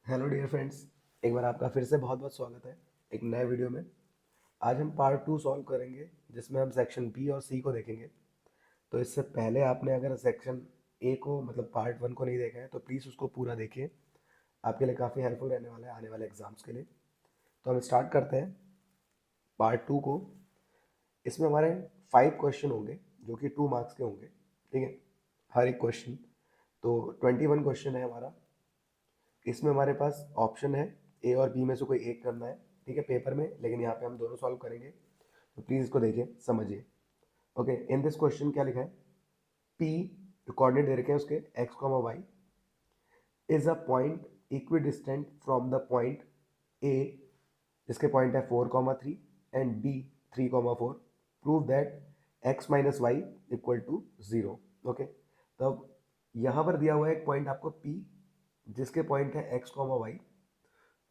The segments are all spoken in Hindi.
हेलो डियर फ्रेंड्स, एक बार आपका फिर से बहुत बहुत स्वागत है एक नए वीडियो में। आज हम पार्ट 2 सॉल्व करेंगे जिसमें हम सेक्शन बी और सी को देखेंगे। तो इससे पहले आपने अगर सेक्शन ए को मतलब पार्ट 1 को नहीं देखा है तो प्लीज़ उसको पूरा देखिए, आपके लिए काफ़ी हेल्पफुल रहने वाला है आने वाले एग्जाम्स के लिए। तो हम स्टार्ट करते हैं पार्ट 2 को। इसमें हमारे 5 क्वेश्चन होंगे जो कि 2 मार्क्स के होंगे, ठीक है, हर एक क्वेश्चन। तो 21 क्वेश्चन है हमारा। इसमें हमारे पास ऑप्शन है ए और बी में से कोई एक करना है, ठीक है, पेपर में, लेकिन यहाँ पे हम दोनों सॉल्व करेंगे। तो प्लीज़ इसको देखिए, समझिए। ओके, इन दिस क्वेश्चन क्या लिखा है, पी जो कोऑर्डिनेट दे रखे हैं उसके x comma y is a point equidistant from the point A जिसके पॉइंट है 4,3 and B 3,4। Prove that x minus y equal to 0। Okay, तब यहाँ पर दिया हुआ है एक पॉइंट आपको पी जिसके पॉइंट है एक्स कॉमा वाई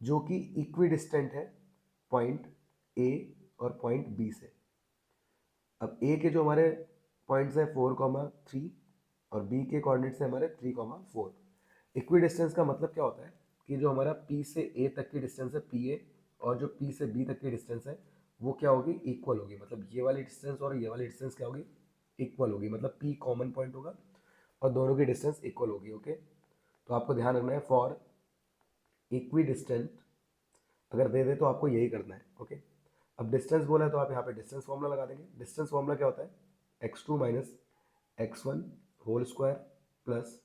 जो कि इक्विडिस्टेंट है पॉइंट ए और पॉइंट बी से। अब ए के जो हमारे पॉइंट्स हैं 4,3 और बी के कोऑर्डिनेट्स हैं हमारे 3,4। इक्वी डिस्टेंस का मतलब क्या होता है कि जो हमारा पी से ए तक की डिस्टेंस है पी ए, और जो पी से बी तक की डिस्टेंस है वो क्या होगी, इक्वल होगी। मतलब ये वाली डिस्टेंस और ये वाली डिस्टेंस क्या होगी, इक्वल होगी। मतलब पी कॉमन पॉइंट होगा और दोनों की डिस्टेंस इक्वल होगी। ओके, तो आपको ध्यान रखना है फॉर इक्वी डिस्टेंट अगर दे दे तो आपको यही करना है। ओके, अब डिस्टेंस बोला है तो आप यहाँ पे डिस्टेंस फॉर्मूला लगा देंगे। डिस्टेंस फॉर्मूला क्या होता है, x2 minus x1 whole square plus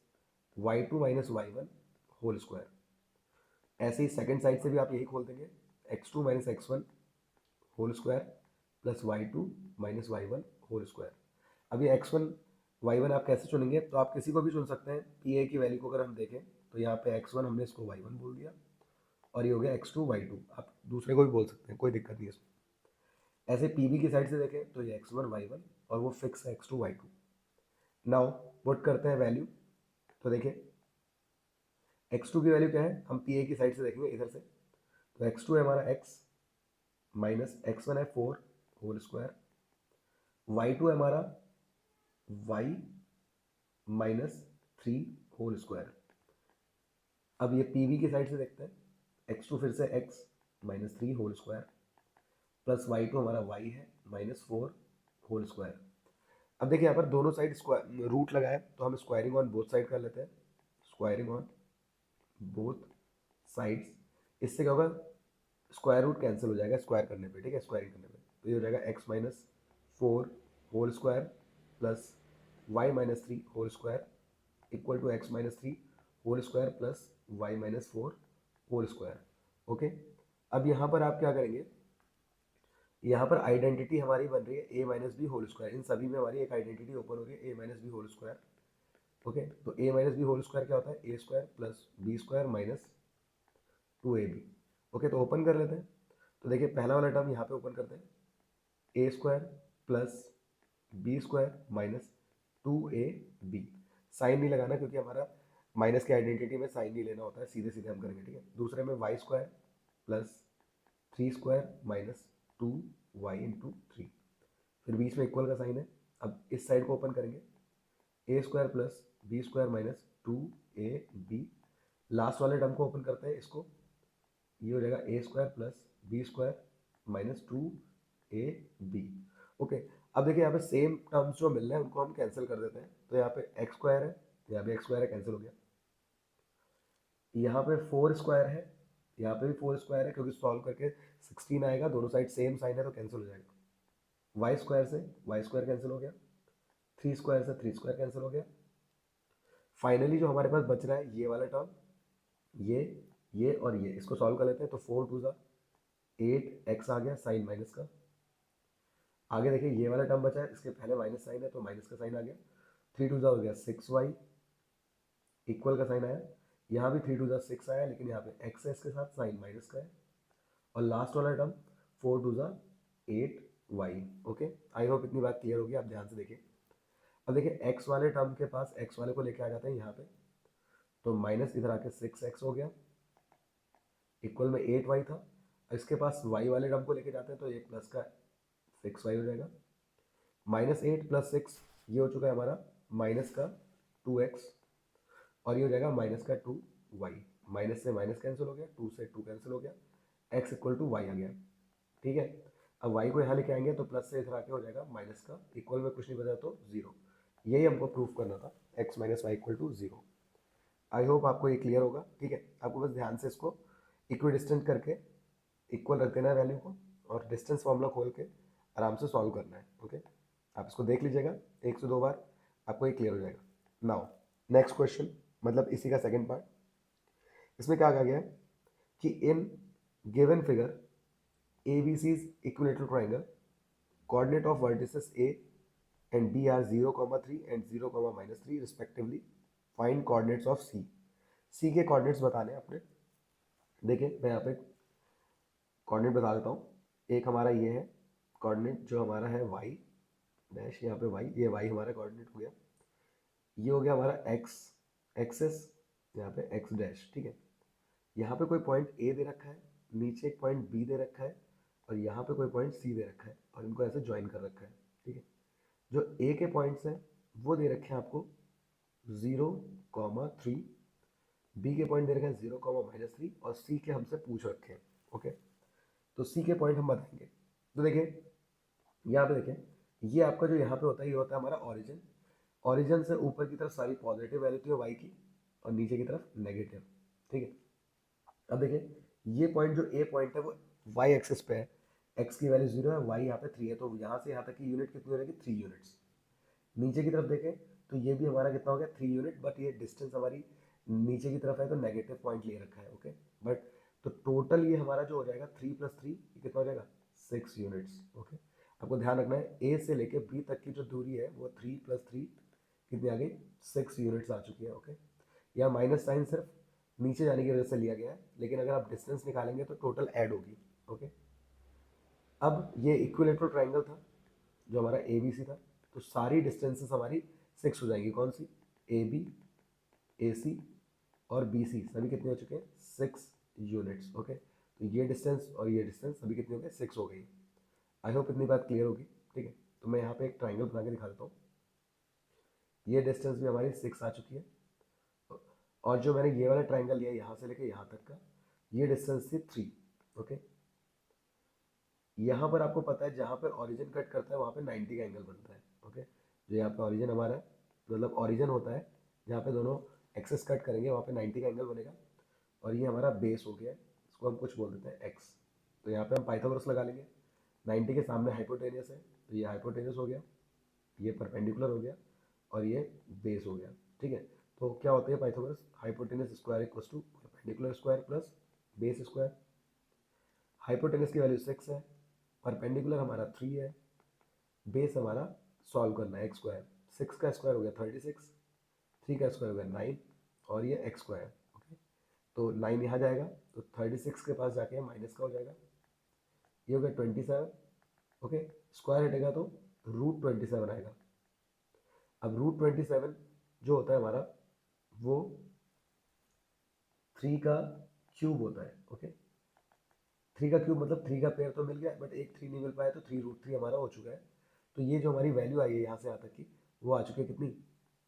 y2 minus y1 whole square. ऐसे ही सेकंड साइड से भी आप यही खोल देंगे, x2 minus x1 whole square plus y2 minus y1 whole square. अब ये x1 y1 आप कैसे चुनेंगे, तो आप किसी को भी चुन सकते हैं। पी ए की वैल्यू को अगर हम देखें तो यहाँ पे x1 हमने इसको y1 बोल दिया और ये हो गया x2 y2। आप दूसरे को भी बोल सकते हैं, कोई दिक्कत नहीं है इसमें। ऐसे पीबी की साइड से देखें तो ये x1 y1 और वो फिक्स है x2 y2। नाउ पुट करते हैं वैल्यू, तो देखिए x2 की वैल्यू क्या है, हम पी ए की साइड से देखेंगे इधर से। तो x2 है हमारा x माइनस x1 है 4 होल स्क्वायर, y2 है हमारा y माइनस 3 होल स्क्वायर। अब ये पीवी की साइड से देखते हैं, x2 फिर से x minus 3 whole square plus y2 हमारा y है माइनस 4 होल स्क्वायर। अब देखिए यहाँ पर दोनों साइड स्क्वायर रूट लगा है तो हम स्क्वायरिंग ऑन बोथ साइड कर लेते हैं। स्क्वायरिंग ऑन बोथ साइड्स, इससे क्या होगा, स्क्वायर रूट कैंसिल हो जाएगा स्क्वायर करने पे, ठीक है, स्क्वायरिंग करने पे। तो ये हो जाएगा x minus 4 whole square plus y minus 3 whole square equal to x minus 3 whole square plus y minus 4 whole square. Okay, अब यहाँ पर आप क्या करेंगे, यहाँ पर आइडेंटिटी हमारी बन रही है a minus b whole square. इन सभी में हमारी एक आइडेंटिटी ओपन हो रही है, a minus b whole square. Okay, तो a minus b whole square क्या होता है, a square plus b square minus 2ab। Okay, तो ओपन कर लेते हैं। तो देखिए पहला वाला टर्म यहाँ पे ओपन करते हैं, a square plus b square minus 2ab। Sign नहीं लगाना क्योंकि हमारा माइनस की आइडेंटिटी में साइन नहीं लेना होता है, सीधे सीधे हम करेंगे, ठीक है। दूसरे में y square plus 3 square minus 2y into 3, फिर बीच में इक्वल का साइन है। अब इस साइड को ओपन करेंगे, a square plus b square minus 2ab। Last वाले टर्म को ओपन करते हैं इसको, ये हो जाएगा a square plus b square minus 2ab। Okay, अब देखिए यहाँ पे सेम टर्म्स जो मिल रहे हैं उनको हम कैंसिल कर देते हैं। तो यहाँ पे एक्स स्क्वायर है, यहाँ पे एक्स स्क्वायर है, कैंसिल हो गया। यहाँ पे 4 स्क्वायर है, यहाँ पे भी 4 स्क्वायर है क्योंकि सॉल्व करके 16 आएगा, दोनों साइड सेम साइन है तो कैंसिल हो जाएगा। वाई स्क्वायर से वाई स्क्वायर कैंसिल हो गया, 3 स्क्वायर से 3 स्क्वायर कैंसिल हो गया। फाइनली जो हमारे पास बच रहा है ये वाला टर्म, ये और ये, इसको सॉल्व कर लेते हैं। तो 4 टू ज़ा 8x आ गया साइन माइनस का। आगे देखिए ये वाला टर्म बचा है, इसके पहले माइनस साइन है तो माइनस का साइन आ गया। 3 टू ज़ा हो गया 6y, इक्वल का साइन आया। यहाँ भी 3 टू ज़ा 6 आया, लेकिन यहाँ पे x है इसके साथ, साइन माइनस का है। और लास्ट वाला टर्म 4 टू ज़ा 8y। ओके, आई होप इतनी बात क्लियर होगी, आप ध्यान से देखिए। अब देखिए x वाले टर्म के पास x वाले को लेके आ जाते हैं यहाँ पे, तो माइनस इधर आके 6x हो गया, इक्वल में 8y था। इसके पास y वाले टर्म को लेके जाते हैं तो ये प्लस का 6y हो जाएगा। माइनस 8 प्लस 6 ये हो चुका है हमारा माइनस का 2x, और ये हो जाएगा माइनस का 2y। माइनस से माइनस कैंसिल हो गया, 2 से 2 कैंसिल हो गया, x इक्वल टू वाई आ गया। ठीक है, अब y को यहाँ लेके आएंगे तो प्लस से इधर आके हो जाएगा माइनस का, इक्वल में कुछ नहीं बचा तो जीरो। यही हमको प्रूफ करना था, x minus y equal to zero. I hope आपको ये क्लियर होगा। ठीक है, आपको बस ध्यान से इसको इक्वी डिस्टेंट करके इक्वल रख देना है वैल्यू को, और डिस्टेंस फॉर्मूला खोल के आराम से सॉल्व करना है। ओके, आप इसको देख लीजिएगा 1 से 2 बार, आपको ये क्लियर हो जाएगा। नाउ नेक्स्ट क्वेश्चन, मतलब इसी का सेकंड पार्ट। इसमें क्या कहा गया है कि in given figure ABC is equilateral triangle, coordinate of vertices A and B are 0, 3 and 0, -3 respectively. Find coordinates of C. C के coordinates बताने हैं अपने। देखिए मैं यहाँ पे coordinate बता देता हूँ। एक हमारा ये है coordinate जो हमारा है y डैश, यहाँ पे y, ये y हमारा coordinate हो गया। ये हो गया हमारा x एक्सेस, यहाँ पे x डैश। ठीक है, यहाँ पे कोई पॉइंट A दे रखा है, नीचे एक पॉइंट B दे रखा है, और यहाँ पे कोई पॉइंट C दे रखा है, और इनको ऐसे ज्वाइन कर रखा है। ठीक है, जो A के पॉइंट्स हैं वो दे रखे हैं आपको 0, 3, B के पॉइंट दे रखे हैं 0, -3, और C के हमसे पूछ रखे हैं। ओके, तो C के पॉइंट हम बताएंगे। तो देखिए यहाँ पे देखें, ये आपका जो यहाँ पे होता है ये होता है हमारा ऑरिजिन। ऑरिजिन से ऊपर की तरफ सारी पॉजिटिव वैल्यू है वाई की, और नीचे की तरफ नेगेटिव। ठीक है, अब देखिए ये पॉइंट जो ए पॉइंट है वो वाई एक्सिस पे है, एक्स की वैल्यू 0 है, वाई यहाँ पे 3 है, तो यहाँ से यहाँ तक की यूनिट कितनी हो जाएगी 3 यूनिट्स। नीचे की तरफ देखें तो ये भी हमारा कितना हो गया 3 यूनिट, बट ये डिस्टेंस हमारी नीचे की तरफ है तो नेगेटिव पॉइंट ले रखा है। ओके, बट तो टोटल ये हमारा जो हो जाएगा 3 + 3 कितना हो जाएगा 6 यूनिट्स। ओके, आपको ध्यान रखना है ए से लेके बी तक की जो दूरी है वो 3 + 3 कितनी आ गई 6 यूनिट्स आ चुकी है। ओके, या माइनस साइन सिर्फ नीचे जाने की वजह से लिया गया है, लेकिन अगर आप डिस्टेंस निकालेंगे तो टोटल ऐड होगी। ओके, अब ये इक्विलेटरल ट्राइंगल था जो हमारा ए बी सी था, तो सारी डिस्टेंसेस हमारी 6 हो जाएंगी। कौन सी, ए बी, ए सी और बी सी सभी कितने हो चुके हैं 6 यूनिट्स। ओके, तो ये डिस्टेंस और ये डिस्टेंस सभी कितने हो गए 6 हो गई। आई होप इतनी बात क्लियर होगी। ठीक है, तो मैं यहाँ पे एक ट्राइंगल बना के दिखा देता हूँ। ये डिस्टेंस भी हमारी 6 आ चुकी है, और जो मैंने ये वाला ट्राइंगल लिया यहाँ से लेके यहाँ तक का, ये डिस्टेंस थी 3। ओके, यहाँ पर आपको पता है जहाँ पर ऑरिजिन कट करता है वहाँ पे 90 का एंगल बनता है। ओके, जो यहाँ पे ऑरिजिन हमारा है, मतलब ऑरिजिन होता है जहाँ पे दोनों एक्सेस कट करेंगे वहाँ पे 90 का एंगल बनेगा, और ये हमारा बेस हो गया है, इसको हम कुछ बोल देते हैं एक्स। तो यहाँ पे हम पाइथागोरस लगा लेंगे। 90 के सामने हाइपोटेनियस है, तो ये हाइपोटेनियस हो गया, ये परपेंडिकुलर हो गया, और ये बेस हो गया। ठीक है, तो क्या होता है Pythagoras, hypotenuse square equals to perpendicular square plus base square. Hypotenuse की वैल्यू 6 है, परपेंडिकुलर हमारा 3 है, बेस हमारा सॉल्व करना है एक्स स्क्वायर। 6 का स्क्वायर हो गया 36, 3 का स्क्वायर हो गया 9, और ये एक्स स्क्वायर। ओके, तो 9 यहाँ जाएगा तो 36 के पास जाके माइनस का हो जाएगा, ये हो गया 27। ओके, स्क्वायर हटेगा तो √27 आएगा। अब √27 जो होता है हमारा वो 3 का क्यूब होता है। ओके, 3 का क्यूब मतलब 3 का पेयर तो मिल गया, बट एक 3 नहीं मिल पाया, तो 3√3 हमारा हो चुका है। तो ये जो हमारी वैल्यू आई है यहाँ से यहाँ तक की वो आ चुकी है कितनी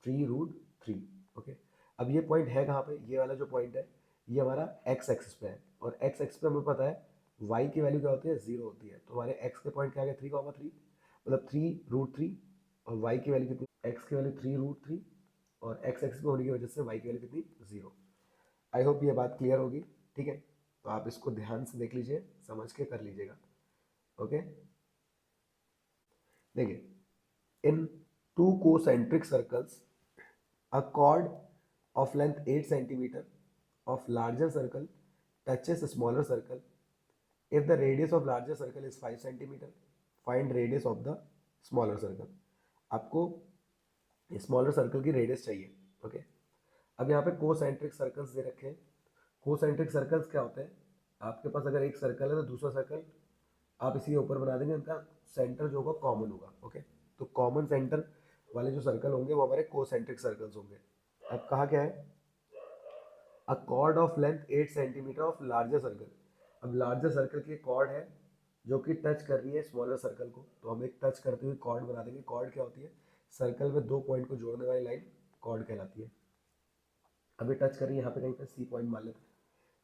3√3। ओके, अब ये पॉइंट है कहाँ पे, ये वाला जो पॉइंट है ये हमारा एक्स एक्सिस पे है, और एक्स एक्सिस पे हमें पता है वाई की वैल्यू क्या होती है 0 होती है, तो हमारे एक्स के पॉइंट क्या आ गया 3,3, मतलब 3√3, और वाई की वैल्यू कितनी, एक्स की वैल्यू 3√3, और एक्स एक्सिस पे होने की वजह से वाई की वैल्यू कितनी 0। आई होप ये बात क्लियर होगी। ठीक है, तो आप इसको ध्यान से देख लीजिए, समझ के कर लीजिएगा। ओके, देखिए in two concentric circles a chord of length 8 centimeter of larger circle touches a smaller circle. If the radius of larger circle is 5 centimeter, find radius of the smaller circle. आपको स्मॉलर सर्कल की रेडियस चाहिए। ओके, अब यहाँ पे कोसेंट्रिक सर्कल्स दे रखे हैं। कोसेंट्रिक सर्कल्स क्या होते हैं, आपके पास अगर एक सर्कल है तो दूसरा सर्कल आप इसी के ऊपर बना देंगे, उनका सेंटर जो होगा कॉमन होगा। ओके, तो कॉमन सेंटर वाले जो सर्कल होंगे वो हमारे कोसेंट्रिक सर्कल्स होंगे। अब कहा क्या है, अ cord of length 8 centimetre of larger circle. अब लार्जर सर्कल की कॉर्ड है जो कि टच कर रही है स्मॉलर सर्कल को, तो हम एक टच करते हुए कॉर्ड बना देंगे। कॉर्ड क्या होती है, सर्कल में दो पॉइंट को जोड़ने वाली लाइन कॉर्ड कहलाती है। अभी टच कर रही है यहाँ पे कहीं पे सी पॉइंट मान लेते हैं,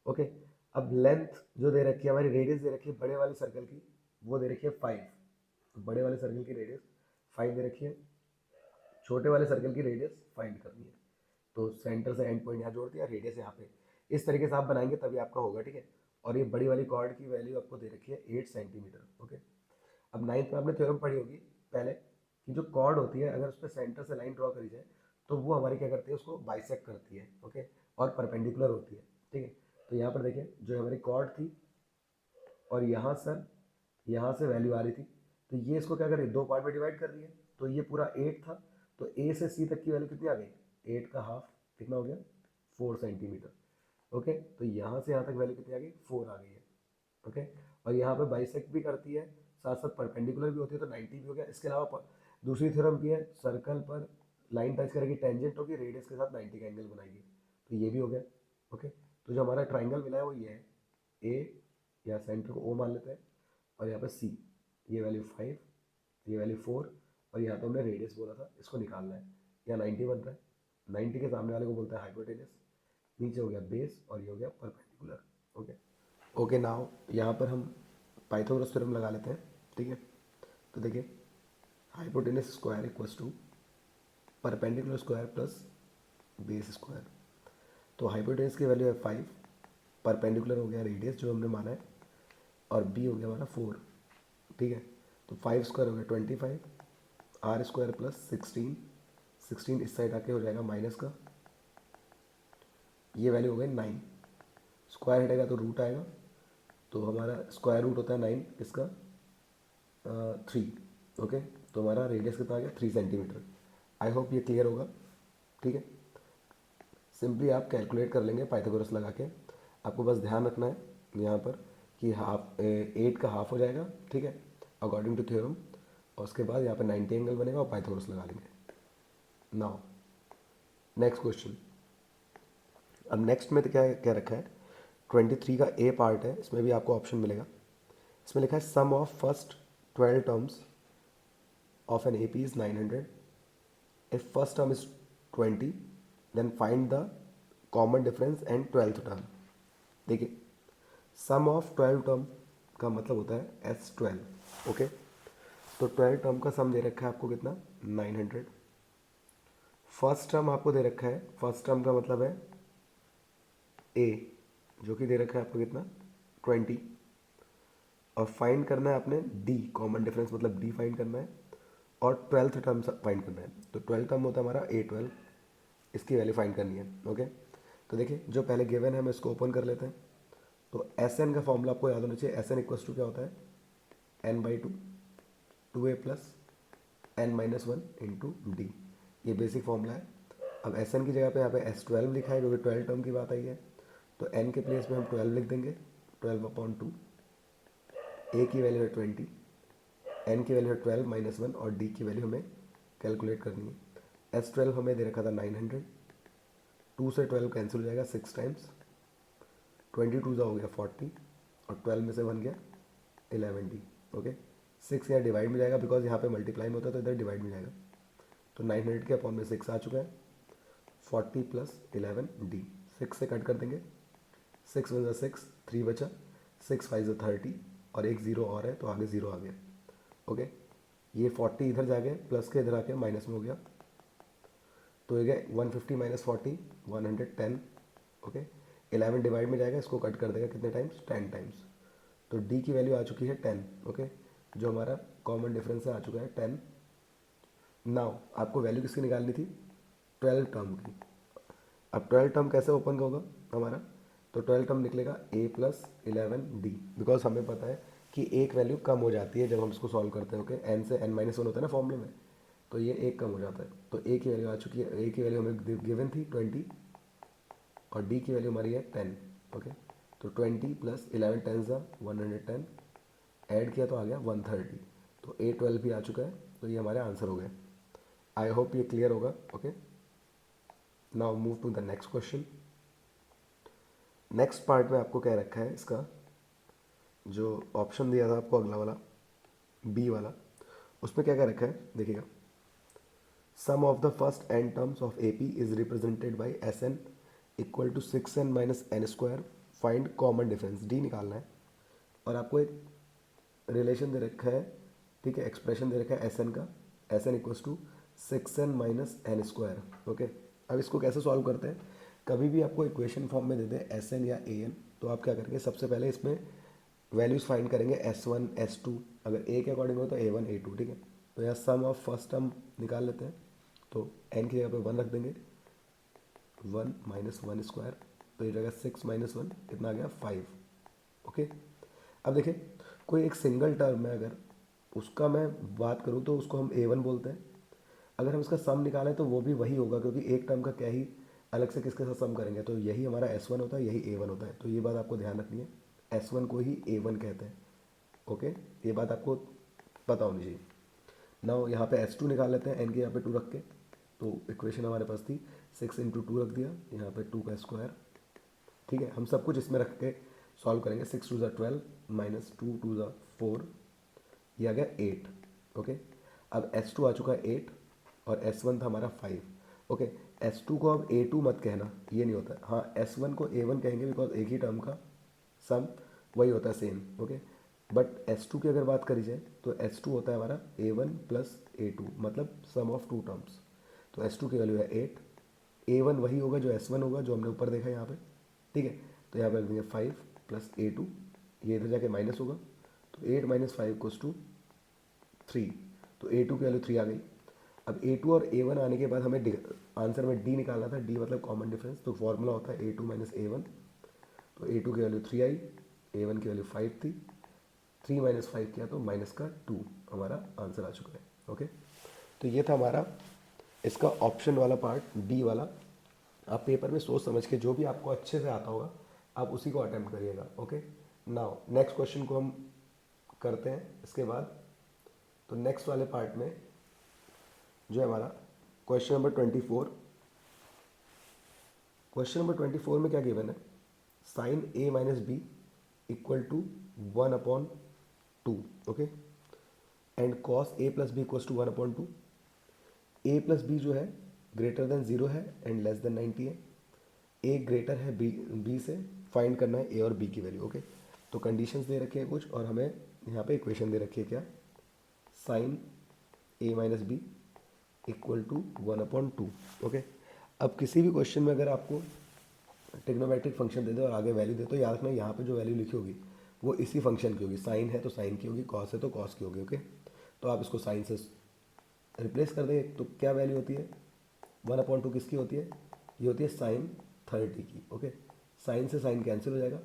ओके, अब लेंथ जो दे रखी है हमारी, रेडियस दे रखी है बड़े वाले सर्कल की, वो दे रखी है 5। तो बड़े वाले सर्कल की रेडियस 5 दे रखी है, छोटे वाले सर्कल की रेडियस फाइंड करनी है। तो सेंटर से एंड पॉइंट यहाँ जोड़ दिया, रेडियस यहाँ पे। इस तरीके से आप बनाएंगे तभी आपका होगा, ठीक है। और ये बड़ी वाली कॉर्ड की वैल्यू आपको दे रखी है 8 सेंटीमीटर। ओके, अब नाइन्थ में आपने थ्योरम पढ़ी होगी पहले कि जो कॉर्ड होती है अगर उस पर सेंटर से लाइन ड्रॉ करी जाए तो वो हमारी क्या करती है, उसको बाइसेक्ट करती है। ओके, और परपेंडिकुलर होती है, ठीक है। तो यहाँ पर देखिए जो हमारी कॉर्ड थी और यहाँ से वैल्यू आ रही थी, तो ये इसको क्या करें, दो पार्ट में डिवाइड कर रही है। तो ये पूरा 8 था, तो ए से सी तक की वैल्यू कितनी आ गई, 8 का हाफ कितना हो गया, 4 सेंटीमीटर। ओके, तो यहाँ से यहाँ तक वैल्यू कितनी आ गई, 4 आ गई है। ओके, और यहाँ पे बाइसेक्ट भी करती है, साथ साथ परपेंडिकुलर भी होती है, तो 90 भी हो गया। इसके अलावा दूसरी थ्योरम भी है, सर्कल पर लाइन टच करेगी, टेंजेंट होगी, रेडियस के साथ 90 का एंगल बनाएगी, तो ये भी हो गया। ओके, तो जो हमारा ट्राइंगल मिला है वो ये है, ए या सेंटर को ओ मान लेते हैं, और यहाँ पे सी, ये वैल्यू 5, ये वैल्यू 4, और यहाँ पे हमने रेडियस बोला था, इसको निकालना है। यहाँ 90 बन रहा है, 90 के सामने वाले को बोलते हैं हाइपोटेनस, नीचे हो गया बेस, और ये हो गया परपेंडिकुलर। ओके, ओके, नाउ यहाँ पर हम पाइथागोरस थ्योरम लगा लेते हैं, ठीक है। तो देखिए hypotenuse square equals to perpendicular square plus base square. तो हाइपोटेनस की वैल्यू है 5, परपेंडिकुलर हो गया रेडियस जो हमने माना है, और बी हो गया हमारा 4, ठीक है। तो 5 स्क्वायर हो गया 25, आर स्क्वायर प्लस 16, 16 इस साइड आके हो जाएगा माइनस का, ये वैल्यू हो गई 9। स्क्वायर हटेगा तो रूट आएगा, तो हमारा स्क्वायर रूट होता है 9 इसका 3। ओके, तो हमारा रेडियस कितना आ गया, 3 सेंटीमीटर। आई होप ये क्लियर होगा, ठीक है। सिंपली आप कैलकुलेट कर लेंगे पाइथागोरस लगा के। आपको बस ध्यान रखना है यहाँ पर कि हाफ 8 का हाफ हो जाएगा, ठीक है, अकॉर्डिंग टू थ्योरम। और उसके बाद यहाँ पर 90 एंगल बनेगा और पाइथागोरस लगा लेंगे। Now next question. अब नेक्स्ट में तो क्या क्या रखा है, 23 का ए पार्ट है, इसमें भी आपको ऑप्शन मिलेगा। इसमें लिखा है sum of first 12 terms of an AP is 900. If first term is 20, then find the common difference and 12th term. देखिए सम ऑफ 12 टर्म का मतलब होता है S12। ओके, तो 12 टर्म का सम दे रखा है आपको कितना, 900। फर्स्ट टर्म आपको दे रखा है, फर्स्ट टर्म का मतलब है A, जो कि दे रखा है आपको कितना, 20। और फाइंड करना है आपने D, कॉमन डिफरेंस मतलब D फाइंड करना है, और 12th टर्म फाइंड करना है। तो 12th टर्म होता है हमारा A12, इसकी वैल्यू फाइंड करनी है। ओके, तो देखिए जो पहले गिवन है हम इसको ओपन कर लेते हैं। तो एस एन का फॉर्मूला आपको याद होना चाहिए, एस एन इक्वल्स टू क्या होता है, n/2, 2a plus n-1 into D, ये बेसिक फॉर्मूला है। अब एस एन की जगह पे यहाँ पे S12 लिखा है क्योंकि 12 टर्म की बात आई है, तो n के प्लेस पे हम 12 लिख देंगे, 12/2। a की वैल्यू है 20, n की वैल्यू है 12-1, और d की वैल्यू हमें कैलकुलेट करनी है। S12 हमें दे रखा था 900, 2 से 12 कैंसिल हो जाएगा 6 टाइम्स, 22 हो गया 40, और 12 में से बन गया 11D। ओके, 6 यहाँ डिवाइड में जाएगा बिकॉज यहाँ पे मल्टीप्लाई में होता है, तो इधर डिवाइड में जाएगा। तो 900 के अपॉन में 6 आ चुका है, 40 प्लस 11D, 6 से कट कर देंगे, 6 वन 6, 3 बचा, 6 5 30, और एक ज़ीरो और है तो आगे ज़ीरो आ गया। ओके, ये 40 इधर जा गए, प्लस के इधर आके माइनस में हो गया, तो ये गए 150 माइनस 40, 110। ओके, 11 डिवाइड में जाएगा, इसको कट कर देगा कितने टाइम्स, 10 टाइम्स। तो डी की वैल्यू आ चुकी है 10। ओके, जो हमारा कॉमन डिफरेंस है आ चुका है 10। नाउ आपको वैल्यू किसकी निकालनी थी, 12 टर्म की। अब 12 टर्म कैसे ओपन होगा हमारा, तो 12 टर्म निकलेगा a प्लस 11D, बिकॉज हमें पता है कि एक वैल्यू कम हो जाती है जब हम इसको सॉल्व करते हैं। ओके, n से n-1 होता है ना फॉर्मूले में, तो ये एक कम हो जाता है। तो a की वैल्यू आ चुकी है, a की वैल्यू हमें गिवन थी 20, और d की वैल्यू हमारी है 10। ओके, तो 20 प्लस 11 10 110, ऐड किया तो आ गया 130, तो A12 भी आ चुका है, तो ये हमारे आंसर हो गए। आई होप ये क्लियर होगा। Okay, now move to the next question. Next part में आपको क्या रखा है, इसका जो ऑप्शन दिया था आपको अगला वाला बी वाला, उसमें क्या क्या रखा है देखिएगा। Sum of the first n terms of AP is represented by Sn equal to 6n minus n square find common difference, d निकालना है। और आपको एक रिलेशन दे रखा है, ठीक है, एक्सप्रेशन दे रखा है एस एन का, S n equals to 6n minus n square. Okay, अब इसको कैसे सॉल्व करते हैं, कभी भी आपको इक्वेशन फॉर्म में दे दे एस एन या ए एन, तो आप क्या करेंगे, सबसे पहले इसमें वैल्यूज़ फाइंड करेंगे S1 S2, अगर ए के अकॉर्डिंग हो तो A1 A2, ठीक है। तो यहाँ सम ऑफ फर्स्ट टर्म निकाल लेते हैं, तो n की जगह पे 1 रख देंगे, 1 माइनस वन स्क्वायर, तो ये जगह 6 माइनस वन कितना आ गया 5। ओके, अब देखिए कोई एक सिंगल टर्म है, अगर उसका मैं बात करूँ तो उसको हम A1 बोलते हैं। अगर हम इसका सम निकालें तो वो भी वही होगा, क्योंकि एक टर्म का क्या ही अलग से किसके साथ सम करेंगे, तो यही हमारा S1 होता है, यही A1 होता है। तो ये बात आपको ध्यान रखनी है, S1 को ही A1 कहते हैं। ओके, ये बात आपको पता होनी चाहिए। नाउ यहाँ पे S2 निकाल लेते हैं, n के यहाँ पे 2 रख के। तो इक्वेशन हमारे पास थी 6 इंटू 2 रख दिया, यहाँ पे 2 का स्क्वायर, ठीक है। हम सब कुछ इसमें रख के सॉल्व करेंगे, 6 2 12 माइनस 2 2 4, ये आ गया 8। ओके, अब S2 आ चुका है 8 और S1 था हमारा 5। ओके, S2 को अब A2 मत कहना, ये नहीं होता है। हाँ, S1 को A1 कहेंगे बिकॉज एक ही टर्म का सम वही होता है सेम। ओके, बट S2 की अगर बात करी जाए तो S2 होता है हमारा A1 प्लस A2, मतलब सम ऑफ टू टर्म्स। तो S2 की वैल्यू है 8, A1 वही होगा जो S1 होगा, जो हमने ऊपर देखा यहाँ पे, ठीक है। तो यहाँ पे रख देंगे 5 प्लस A2, ये इधर जाके माइनस होगा, तो 8 माइनस 5 इक्वल्स टू 3। तो A2 की वैल्यू 3 आ गई। अब A2 और A1 आने के बाद हमें आंसर में D निकालना था, D मतलब कॉमन डिफरेंस, तो फॉर्मूला होता है A2 माइनस A1। तो A2 की वैल्यू 3 आई, A1 की वैल्यू 5 थी, 3 माइनस 5 किया तो माइनस का 2 हमारा आंसर आ चुका है। ओके, तो ये था हमारा इसका ऑप्शन वाला पार्ट, डी वाला। आप पेपर में सोच समझ के जो भी आपको अच्छे से आता होगा आप उसी को अटेम्प्ट करिएगा। ओके, नाउ नेक्स्ट क्वेश्चन को हम करते हैं इसके बाद। तो नेक्स्ट वाले पार्ट में जो है हमारा क्वेश्चन नंबर 24, क्वेश्चन नंबर 24 में क्या गिवन है, sine A minus B equal to 1/2। Okay, and cos A plus B equals to 1/2। A plus B जो है ग्रेटर देन 0 है एंड लेस देन 90 है। ए ग्रेटर है बी से, फाइंड करना है ए और बी की वैल्यू। ओके, तो कंडीशंस दे रखी है कुछ और हमें यहाँ पे इक्वेशन दे रखी है क्या, sine A minus B equal to 1/2। Okay, अब किसी भी क्वेश्चन में अगर आपको ट्रिग्नोमेट्रिक फंक्शन दे दे और आगे वैल्यू दे, तो याद रखना यहाँ पे जो वैल्यू लिखी होगी वो इसी फंक्शन की होगी। साइन है तो साइन की होगी, कॉस है तो कॉस की होगी। ओके, तो आप इसको साइन से रिप्लेस कर देंगे, तो क्या वैल्यू होती है, 1/2 किसकी होती है, ये होती है साइन 30 की। ओके, साइन से साइन कैंसिल हो जाएगा,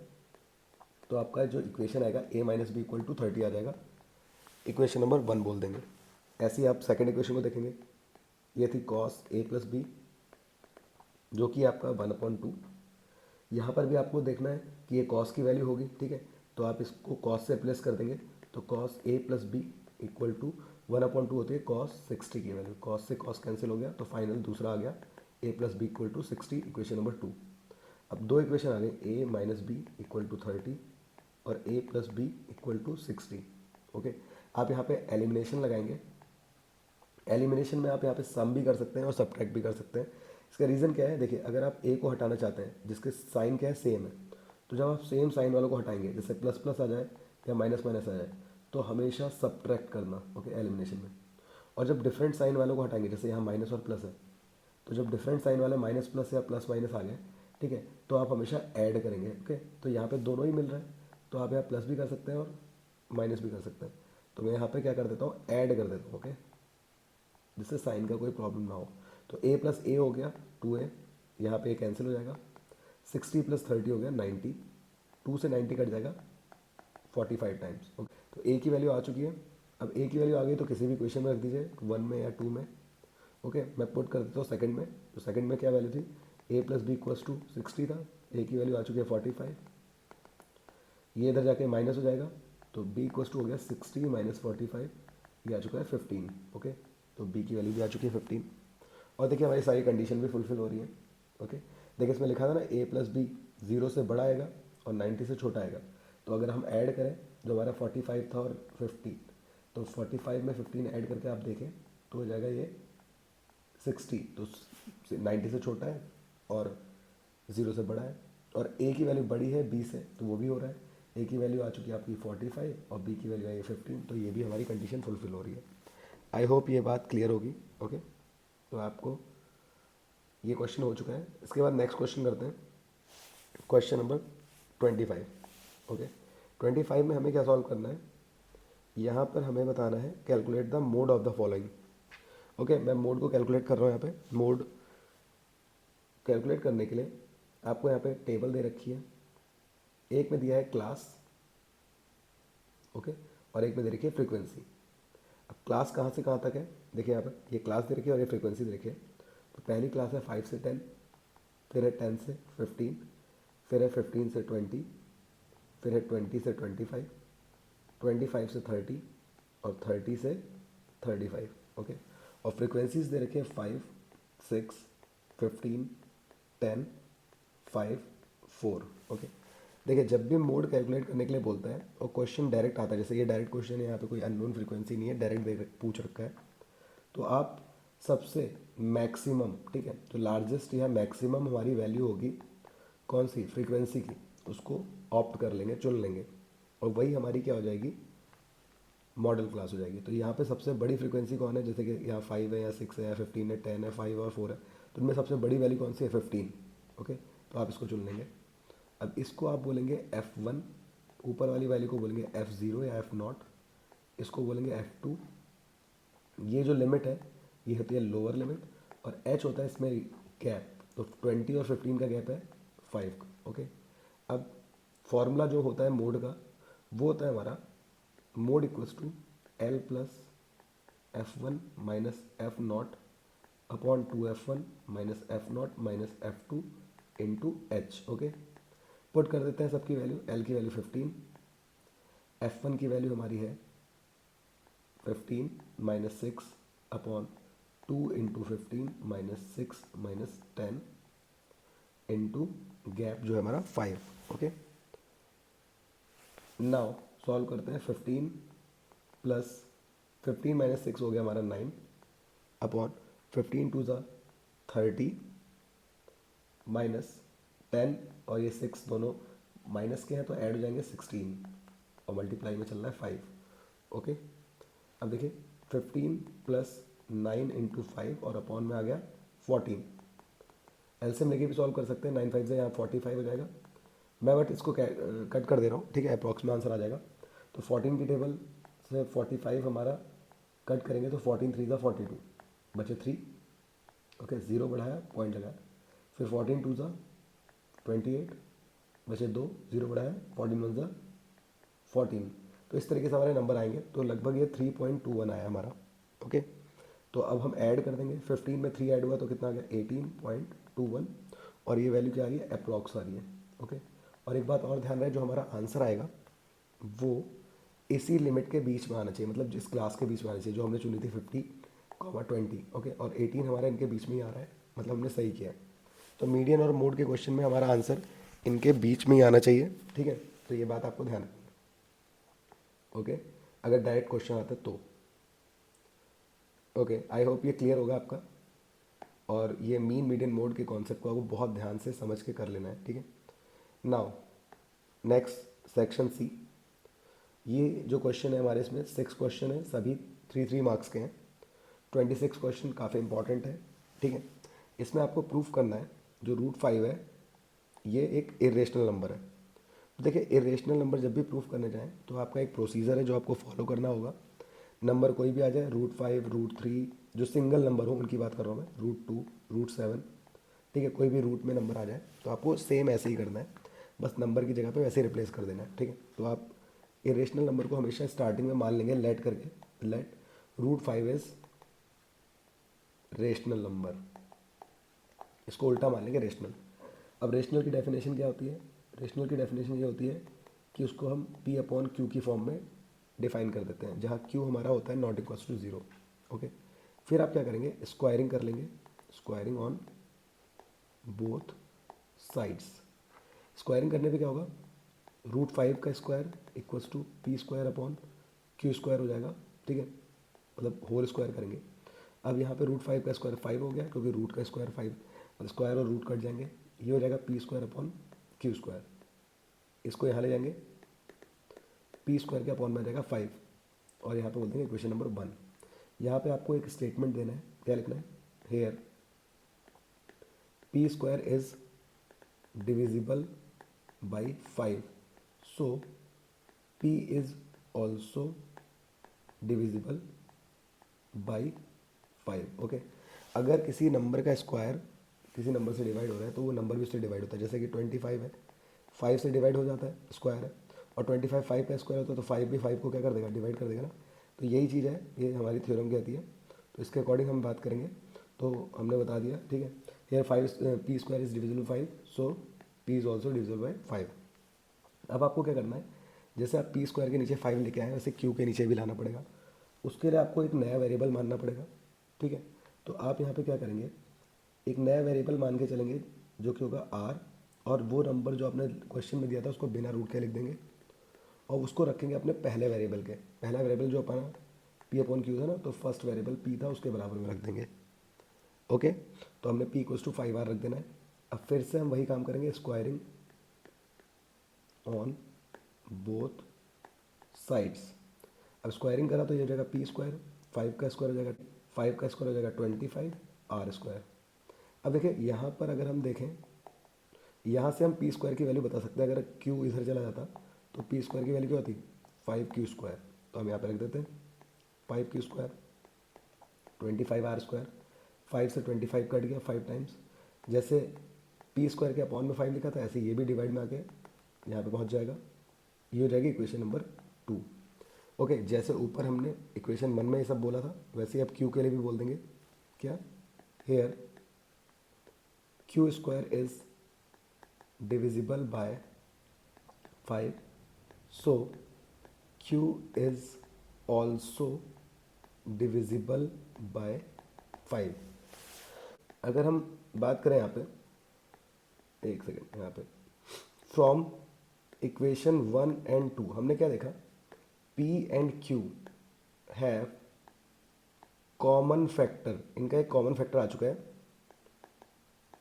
तो आपका जो इक्वेशन आएगा ए माइनस बी इक्वल टू 30 आ जाएगा, इक्वेशन नंबर 1 बोल देंगे। ऐसे ही आप सेकेंड इक्वेशन को देखेंगे, ये थी कॉस ए प्लस बी जो कि आपका 1/2। यहाँ पर भी आपको देखना है कि ये कॉस की वैल्यू होगी, ठीक है। तो आप इसको कॉस से रिप्लेस कर देंगे, तो cos A plus b equal to 1/2 होती है कॉस 60 की वैल्यू। कॉस से कॉस कैंसिल हो गया, तो फाइनल दूसरा आ गया a plus b equal to 60, equation number 2। अब दो इक्वेशन आ गई, a minus B equal to 30 और a plus b equal to 60। Okay, आप यहाँ पे एलिमिनेशन लगाएंगे। एलिमिनेशन में आप यहाँ पे सम भी कर सकते हैं और सब्ट्रैक्ट भी कर सकते हैं। इसका रीज़न क्या है, देखिए अगर आप ए को हटाना चाहते हैं जिसके साइन क्या है सेम है, तो जब आप सेम साइन वालों को हटाएंगे, जैसे प्लस प्लस आ जाए या माइनस माइनस आ जाए, तो हमेशा सब्ट्रैक्ट करना। ओके, एलिमिनेशन में। और जब डिफरेंट साइन वालों को हटाएंगे, जैसे यहाँ माइनस और प्लस है, तो जब डिफरेंट साइन वाले माइनस प्लस या प्लस माइनस आ गए, ठीक है, तो आप हमेशा ऐड करेंगे। ओके, तो यहाँ पे दोनों ही मिल रहा है, तो आप यहाँ प्लस भी कर सकते हैं और माइनस भी कर सकते हैं। तो मैं यहाँ पे क्या कर देता हूँ, ऐड कर देता हूँ। ओके, जिससे साइन का कोई प्रॉब्लम ना हो। तो ए प्लस ए हो गया 2a, यहाँ पे कैंसिल हो जाएगा, 60 प्लस 30 हो गया 90, 2 से 90 कट जाएगा 45 टाइम्स। ओके, तो ए की वैल्यू आ चुकी है। अब ए की वैल्यू आ गई तो किसी भी क्वेश्चन में रख दीजिए, 1 में या 2 में। ओके, मैं पुट कर देता हूँ सेकंड में। तो सेकंड में क्या वैल्यू थी, ए प्लस बी इक्वल्स टू 60 था, ए की वैल्यू आ चुकी है 45, ये इधर जाके माइनस हो जाएगा, तो बी इक्वल्स टू हो गया 60 माइनस 45, ये आ चुका है 15। ओके, तो बी की वैल्यू भी आ चुकी है 15। और देखिए हमारी सारी कंडीशन भी फुलफिल हो रही है। ओके, देखिए इसमें लिखा था ना ए प्लस बी 0 से बड़ा आएगा और 90 से छोटा आएगा। तो अगर हम ऐड करें, जो हमारा 45 था और 50, तो 45 में 15 ऐड करके आप देखें तो हो जाएगा ये 60, तो 90 से छोटा है और 0 से बड़ा है। और ए की वैल्यू बड़ी है बी से तो वो भी हो रहा है। ए की वैल्यू आ चुकी है आपकी 45 और बी की वैल्यू आई है 15, तो ये भी हमारी कंडीशन फुलफिल हो रही है। आई होप ये बात क्लियर होगी। ओके, तो आपको ये क्वेश्चन हो चुका है। इसके बाद नेक्स्ट क्वेश्चन करते हैं, क्वेश्चन नंबर 25। ओके, 25 में हमें क्या सॉल्व करना है, यहाँ पर हमें बताना है calculate the mode of the following. Okay, मैं मोड को कैलकुलेट कर रहा हूँ। यहाँ पे मोड कैलकुलेट करने के लिए आपको यहाँ पे टेबल दे रखी है। एक में दिया है क्लास, ओके, और एक में दे रखी है फ्रीक्वेंसी। अब क्लास कहाँ से कहाँ तक है, देखिए यहाँ पर ये क्लास दे रखी है और ये फ्रीक्वेंसी दे रखी है। तो पहली क्लास है 5 से 10, फिर है 10 से 15, फिर है 15 से 20, फिर है 20 से 25, 25 से 30 और 30 से 35। ओके, और फ्रीक्वेंसीज दे रखी है 5, 6, 15, 10, 5, 4। ओके, देखिए जब भी मोड कैलकुलेट करने के लिए बोलता है और क्वेश्चन डायरेक्ट आता है, जैसे ये डायरेक्ट क्वेश्चन है, यहाँ पे कोई अननोन फ्रीक्वेंसी नहीं है, डायरेक्ट पूछ रखा है, तो आप सबसे मैक्सिमम, ठीक है, जो लार्जेस्ट या मैक्सिमम हमारी वैल्यू होगी कौन सी फ्रीक्वेंसी की, उसको ऑप्ट कर लेंगे, चुन लेंगे, और वही हमारी क्या हो जाएगी, मॉडल क्लास हो जाएगी। तो यहाँ पे सबसे बड़ी फ्रीक्वेंसी कौन है, जैसे कि यहाँ 5 है या 6 है या 15 है, 10 है, 5 और 4 है, तो इनमें सबसे बड़ी वैल्यू कौन सी है, 15। ओके, तो आप इसको चुन लेंगे। अब इसको आप बोलेंगे F1, ऊपर वाली वैल्यू को बोलेंगे F0 या F0, इसको बोलेंगे F2। ये जो लिमिट है ये होती है लोअर लिमिट, और H होता है इसमें गैप, तो 20 और 15 का गैप है 5 का। ओके, अब फॉर्मूला जो होता है मोड का वो होता है हमारा mode equals to L plus F1 minus F0 upon 2F1 minus F0 minus F2 into H। Okay, put कर देते हैं सबकी वैल्यू। L की वैल्यू 15, F1 की वैल्यू हमारी है 15 minus 6 upon 2 into 15 minus 6 minus 10 into gap जो है हमारा 5। ओके, नाउ सॉल्व करते हैं। 15 प्लस 15 माइनस 6 हो गया हमारा 9 अपॉन 15 टू ज़ा 30 माइनस 10 और ये 6 दोनों माइनस के हैं तो ऐड हो जाएंगे 16 और मल्टीप्लाई में चल रहा है 5। ओके, अब देखिए 15 प्लस 9 इंटू 5 और अपॉन में आ गया 14। एलसीएम लेके भी सॉल्व कर सकते हैं, 9 5 से यहाँ 45 हो जाएगा। मैं बट इसको कट कर दे रहा हूँ, ठीक है, अप्रॉक्स में आंसर आ जाएगा। तो 14 की टेबल से 45 हमारा कट करेंगे तो 14 3 ज़ा 42 बचे 3। ओके, ज़ीरो बढ़ाया, पॉइंट लगाया, फिर 14 2 ज़ा 28 बचे 2, ज़ीरो बढ़ाया, 14 1 ज़ा 14। तो इस तरीके से हमारे नंबर आएंगे, तो लगभग ये 3.21 आया हमारा। ओके, तो अब हम ऐड कर देंगे, 15 में 3 ऐड हुआ तो कितना आ गया 18.21, और ये वैल्यू क्या आ रही है, अप्रॉक्स आ रही है। ओके, और एक बात और ध्यान रहे, जो हमारा आंसर आएगा वो इसी लिमिट के बीच में आना चाहिए, मतलब जिस क्लास के बीच में आना चाहिए जो हमने चुनी थी 50, 20। ओके, और 18 हमारा इनके बीच में ही आ रहा है, मतलब हमने सही किया है। तो मीडियन और मोड के क्वेश्चन में हमारा आंसर इनके बीच में ही आना चाहिए, ठीक है, तो ये बात आपको ध्यान रखनी है। ओके, अगर डायरेक्ट क्वेश्चन आता है तो। ओके, आई होप ये क्लियर होगा आपका, और ये मीन मीडियन मोड के कॉन्सेप्ट को आपको बहुत ध्यान से समझ के कर लेना है, ठीक है। Now next section C. ये जो क्वेश्चन है हमारे इसमें 6 क्वेश्चन है, सभी 3 मार्क्स के हैं। 26 क्वेश्चन काफ़ी इंपॉर्टेंट है, ठीक है। इसमें आपको प्रूफ करना है जो √5 है ये एक इरेशनल नंबर है। तो देखिए इरेशनल नंबर जब भी प्रूफ करने जाएं तो आपका एक प्रोसीजर है जो आपको फॉलो करना होगा। नंबर कोई भी आ जाए, √5, √3, जो सिंगल नंबर हो उनकी बात कर रहा हूँ मैं, √2, √7, ठीक है, कोई भी रूट में नंबर आ जाए तो आपको सेम ऐसे ही करना है, बस नंबर की जगह पे वैसे रिप्लेस कर देना है, ठीक है। तो आप इरेशनल नंबर को हमेशा स्टार्टिंग में मान लेंगे लेट करके, लेट √5 इज रेशनल नंबर, इसको उल्टा मान लेंगे रेशनल। अब रेशनल की डेफिनेशन क्या होती है, रेशनल की डेफिनेशन ये होती है कि उसको हम P/Q की फॉर्म में डिफाइन कर देते हैं, जहाँ Q हमारा होता है नॉट इक्वल्स टू 0। ओके, फिर आप क्या करेंगे, स्क्वायरिंग कर लेंगे, squaring on both sides. Squaring करने पे क्या होगा, √5 का square equals to P² upon Q² हो जाएगा, ठीक है, मतलब होल स्क्वायर करेंगे। अब यहाँ पे √5 का स्क्वायर 5 हो गया, क्योंकि रूट का स्क्वायर 5, मतलब स्क्वायर और रूट कट जाएंगे, ये हो जाएगा P² अपॉन क्यू स्क्वायर, इसको यहाँ ले जाएंगे, पी स्क्वायर के अपॉन में रहेगा 5, और यहाँ पे बोल देंगे इक्वेशन नंबर 1। यहाँ पे आपको एक स्टेटमेंट देना है, क्या लिखना है, here p square is divisible by 5, so p is also divisible by 5। Okay, अगर किसी नंबर का स्क्वायर किसी नंबर से डिवाइड हो रहा है तो वो नंबर भी उससे डिवाइड होता है। जैसे कि 25 है, 5 से डिवाइड हो जाता है, स्क्वायर है, और 25 5 का स्क्वायर होता है, तो 5 भी 5 को क्या कर देगा, डिवाइड कर देगा ना। तो यही चीज़ है, ये हमारी थ्योरम कहती है। तो इसके अकॉर्डिंग हम बात करेंगे। तो हमने बता दिया, ठीक है, here 5 p square is divisible 5, so p is also divisible by 5। अब आपको क्या करना है, जैसे आप पी स्क्वायर के नीचे 5 लेके आए, वैसे क्यू के नीचे भी लाना पड़ेगा। उसके लिए आपको एक नया वेरिएबल मानना पड़ेगा, ठीक है। तो आप यहाँ पे क्या करेंगे, एक नया वेरिएबल मान के चलेंगे जो कि होगा आर, और वो नंबर जो आपने क्वेश्चन में दिया था उसको बिना रूट के लिख देंगे, और उसको रखेंगे अपने पहले वेरिएबल के। पहला वेरिएबल जो अपना पी अपॉन क्यू था ना, तो फर्स्ट वेरिएबल पी था, उसके बराबर में रख देंगे। ओके, तो हमने पी इक्वल्स टू 5R रख देना है। अब फिर से हम वही काम करेंगे, स्क्वायरिंग ऑन बोथ साइड्स। अब स्क्वायरिंग करा तो ये हो जाएगा पी स्क्वायर, 5 का स्क्वायर हो जाएगा 5 का स्क्वायर हो जाएगा 25 आर स्क्वायर। अब देखिए यहाँ पर अगर हम देखें, यहाँ से हम पी स्क्वायर की वैल्यू बता सकते हैं। अगर क्यू इधर चला जाता तो पी स्क्वायर की वैल्यू क्या होती, 5Q स्क्वायर। तो हम यहाँ पे रख देते हैं 5Q स्क्वायर 25 आर स्क्वायर। 5 से 25 कट गया 5 टाइम्स। जैसे पी स्क्वायर के अपॉन में 5 लिखा था, ऐसे ये भी डिवाइड में आके यहाँ पे पहुँच जाएगा। ये हो जाएगी इक्वेशन नंबर 2। ओके, जैसे ऊपर हमने इक्वेशन 1 में ये सब बोला था, वैसे ही अब क्यू के लिए भी बोल देंगे, क्या, here q square is divisible by 5, so q is also divisible by 5। अगर हम बात करें यहाँ पे, एक सेकेंड, यहाँ पे फ्रॉम इक्वेशन 1 and 2 हमने क्या देखा, P and Q have common factor, इनका एक कॉमन फैक्टर आ चुका है,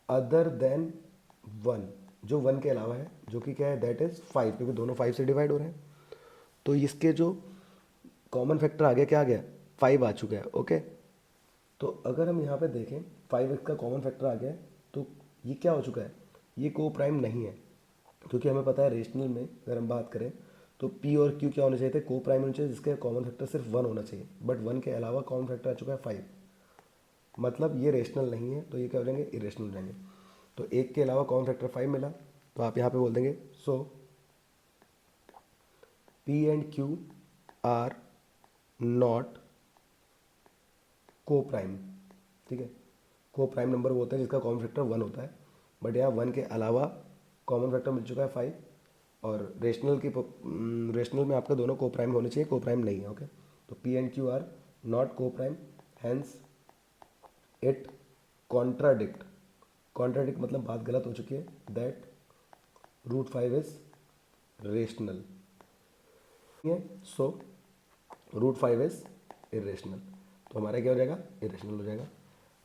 अदर देन 1, जो 1 के अलावा है, जो कि क्या है, दैट इज 5, क्योंकि दोनों 5 से डिवाइड हो रहे हैं। तो इसके जो कॉमन फैक्टर आ गया, क्या आ गया, 5 आ चुका है। ओके, तो अगर हम यहाँ पे देखें 5x का कॉमन फैक्टर आ गया है, तो ये क्या हो चुका है, ये को प्राइम नहीं है, क्योंकि हमें पता है रेशनल में अगर हम बात करें तो p और q क्या होने चाहिए थे, को प्राइम होने चाहिए, जिसके कॉमन फैक्टर सिर्फ 1 होना चाहिए, बट 1 के अलावा कॉमन फैक्टर आ चुका है 5, मतलब ये रेशनल नहीं है, तो ये क्या हो जाएंगे, इरेशनल हो जाएंगे। तो एक के अलावा कॉमन फैक्टर 5 मिला, तो आप यहाँ पे बोल देंगे, so p and q are not coprime. ठीक है, को प्राइम नंबर वो होता है जिसका कॉमन फैक्टर 1 होता है, बट यहाँ 1 के अलावा कॉमन फैक्टर मिल चुका है 5, और रेशनल में आपका दोनों को प्राइम होने चाहिए, को प्राइम नहीं है। ओके, तो p and q are not coprime, hence it contradict, contradict मतलब बात गलत हो चुकी है, that √5 is rational, so √5 is irrational. तो हमारा क्या हो जाएगा, इरेशनल हो जाएगा।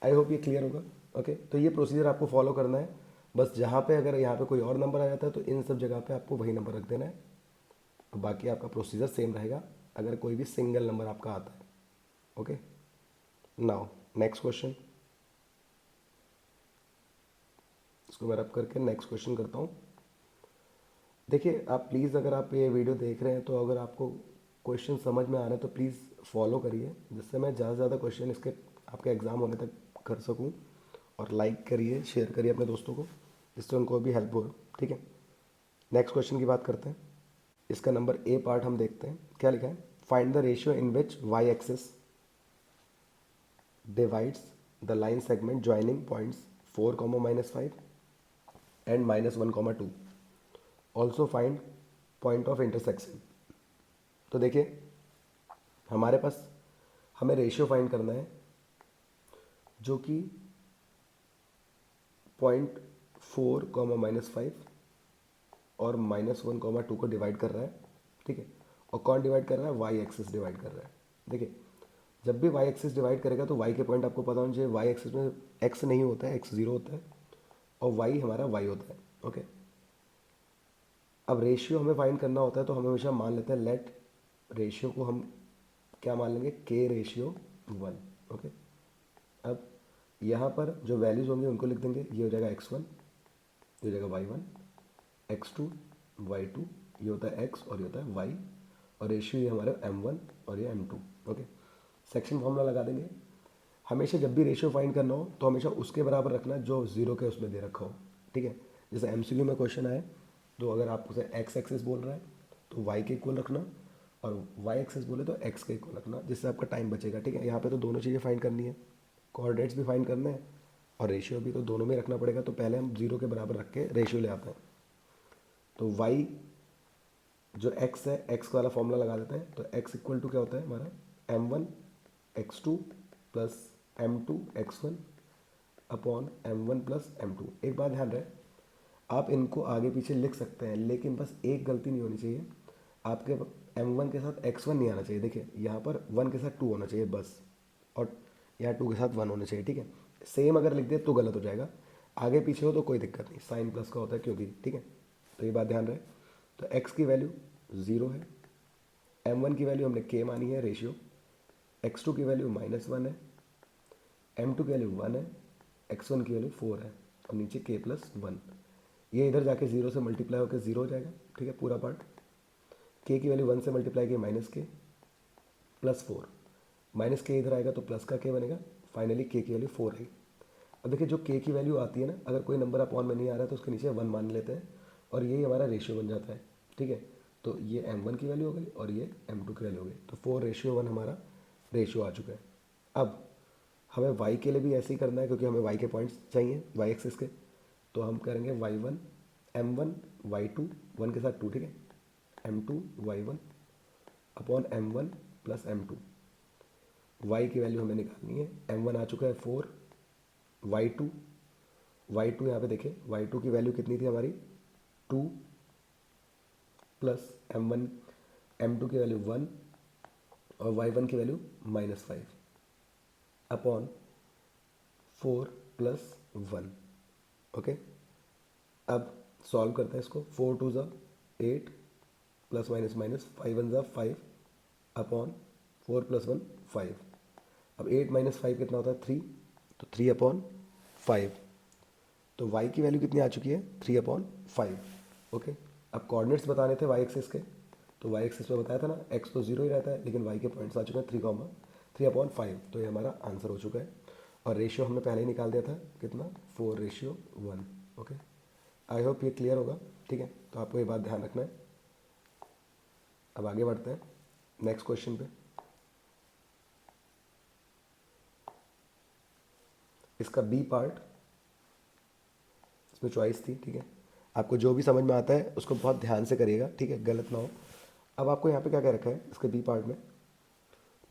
आई होप ये क्लियर होगा। ओके, तो ये प्रोसीजर आपको फॉलो करना है, बस जहाँ पे अगर यहाँ पे कोई और नंबर आ जाता है तो इन सब जगह पे आपको वही नंबर रख देना है, तो बाकी आपका प्रोसीजर सेम रहेगा अगर कोई भी सिंगल नंबर आपका आता है। ओके, नाउ नेक्स्ट क्वेश्चन, इसको मैं रब करके नेक्स्ट क्वेश्चन करता हूँ। देखिए आप प्लीज़, अगर आप ये वीडियो देख रहे हैं तो अगर आपको क्वेश्चन समझ में आ रहे हैं तो प्लीज़ फॉलो करिए, जिससे मैं ज़्यादा से ज़्यादा क्वेश्चन इसके आपके एग्ज़ाम होने तक कर सकूँ। और लाइक करिए, शेयर करिए अपने दोस्तों को, जिससे उनको भी हेल्प हो। ठीक है, नेक्स्ट क्वेश्चन की बात करते हैं। इसका नंबर ए पार्ट हम देखते हैं, क्या लिखा है, find the ratio in which y axis divides the line segment joining points 4, -5 and -1, 2। Also find point of intersection. तो देखिए हमारे पास हमें रेशियो फाइंड करना है जो कि 0.4, -5 और -1, 2 को डिवाइड कर रहा है। ठीक है, और कौन डिवाइड कर रहा है, वाई एक्सिस डिवाइड कर रहा है। देखिए जब भी वाई एक्सिस डिवाइड करेगा तो वाई के पॉइंट आपको पता होना चाहिए, वाई एक्सिस में एक्स नहीं होता है, x 0 होता है, और वाई हमारा वाई होता है। ओके, अब रेशियो हमें फाइंड करना होता है तो हम हमेशा मान लेते हैं लेट रेशियो को हम क्या मान लेंगे, के रेशियो 1। ओके, अब यहाँ पर जो वैल्यूज़ होंगे उनको लिख देंगे। ये हो जाएगा x1, ये हो जाएगा y1, x2, y2, ये होता है x और ये होता है y, और रेशियो ये हमारा m1 और ये m2। ओके, सेक्शन फॉर्मूला लगा देंगे। हमेशा जब भी रेशियो फाइंड करना हो तो हमेशा उसके बराबर रखना जो जीरो के उसमें दे रखा हो, ठीक है। जैसे एमसीक्यू में क्वेश्चन आए तो अगर आप उसे एक्स एक्सेस बोल रहा है तो वाई के इक्वल रखना, और वाई एक्सेस बोले तो एक्स के इक्वल रखना, जिससे आपका टाइम बचेगा, ठीक है। यहाँ पे तो दोनों चीज़ें फाइंड करनी है, कोऑर्डिनेट्स भी फाइंड करने हैं और रेशियो भी, तो दोनों में रखना पड़ेगा। तो पहले हम जीरो के बराबर रख के रेशियो ले आते हैं। तो वाई जो एक्स है, एक्स वाला फॉर्मूला लगा देते हैं। तो एक्स इक्वल टू क्या होता है हमारा, m1 x2 plus m2 x1 upon m1 plus m2। एक बात ध्यान रहे, आप इनको आगे पीछे लिख सकते हैं, लेकिन बस एक गलती नहीं होनी चाहिए, आपके m1 के साथ x1 नहीं आना चाहिए। देखिए यहाँ पर 1 के साथ 2 होना चाहिए बस, और यहाँ 2 के साथ 1 होना चाहिए, ठीक है। सेम अगर लिख दे तो गलत हो जाएगा, आगे पीछे हो तो कोई दिक्कत नहीं, साइन प्लस का होता है क्योंकि, ठीक है। तो ये बात ध्यान रहे। तो x की वैल्यू 0 है, m1 की वैल्यू हमने k मानी है रेशियो, x2 की वैल्यू -1 है, m2 की वैल्यू 1 है, x1 की वैल्यू 4 है, और नीचे k प्लस 1। ये इधर जाके 0 से मल्टीप्लाई होकर 0 हो जाएगा, ठीक है, पूरा पार्ट। k की वैल्यू 1 से मल्टीप्लाई की -k प्लस 4, -k इधर आएगा तो प्लस का k बनेगा, फाइनली k की वैल्यू 4 आई। अब देखिए जो k की वैल्यू आती है ना, अगर कोई नंबर अपॉन में नहीं आ रहा है तो उसके नीचे 1 मान लेते हैं, और यही हमारा रेशियो बन जाता है, ठीक है। तो ये m1 की वैल्यू हो गई और ये m2 की वैल्यू हो गई, तो 4:1 हमारा रेशियो आ चुका है। अब हमें y के लिए भी ऐसे ही करना है, क्योंकि हमें y के पॉइंट्स चाहिए, y एक्सिस के। तो हम करेंगे y1 m1 y2, 1 के साथ 2, ठीक है, m2 y1 upon m1 plus m2। y की वैल्यू हमें निकालनी है, m1 आ चुका है 4, y2 यहाँ पे देखिए y2 की वैल्यू कितनी थी हमारी 2 प्लस m1, m2 की वैल्यू 1 और y1 की वैल्यू -5 अपॉन 4 प्लस 1। ओके, अब सॉल्व करते हैं इसको। 4 2 ज़ा 8 प्लस माइनस माइनस 5 1 ज़ा 5 अपॉन 4 प्लस 1 5। अब 8 माइनस 5 कितना होता है 3, तो 3 अपॉन 5। तो y की वैल्यू कितनी आ चुकी है 3 अपॉन 5। ओके, अब कोऑर्डिनेट्स बताने थे y एक्सिस के, तो y एक्सिस पे बताया था ना, x तो 0 ही रहता है, लेकिन y के पॉइंट्स आ चुके हैं 3 अपॉन 5। तो ये हमारा आंसर हो चुका है, और रेशियो हमने पहले ही निकाल दिया था कितना, 4:1। ओके, आई होप ये क्लियर होगा, ठीक है। तो आपको ये बात ध्यान रखना है। अब आगे बढ़ते हैं नेक्स्ट क्वेश्चन पे। इसका बी पार्ट, इसमें चॉइस थी, ठीक है। आपको जो भी समझ में आता है उसको बहुत ध्यान से करिएगा, ठीक है, गलत ना हो। अब आपको यहाँ पे क्या क्या रखा है, इसके बी पार्ट में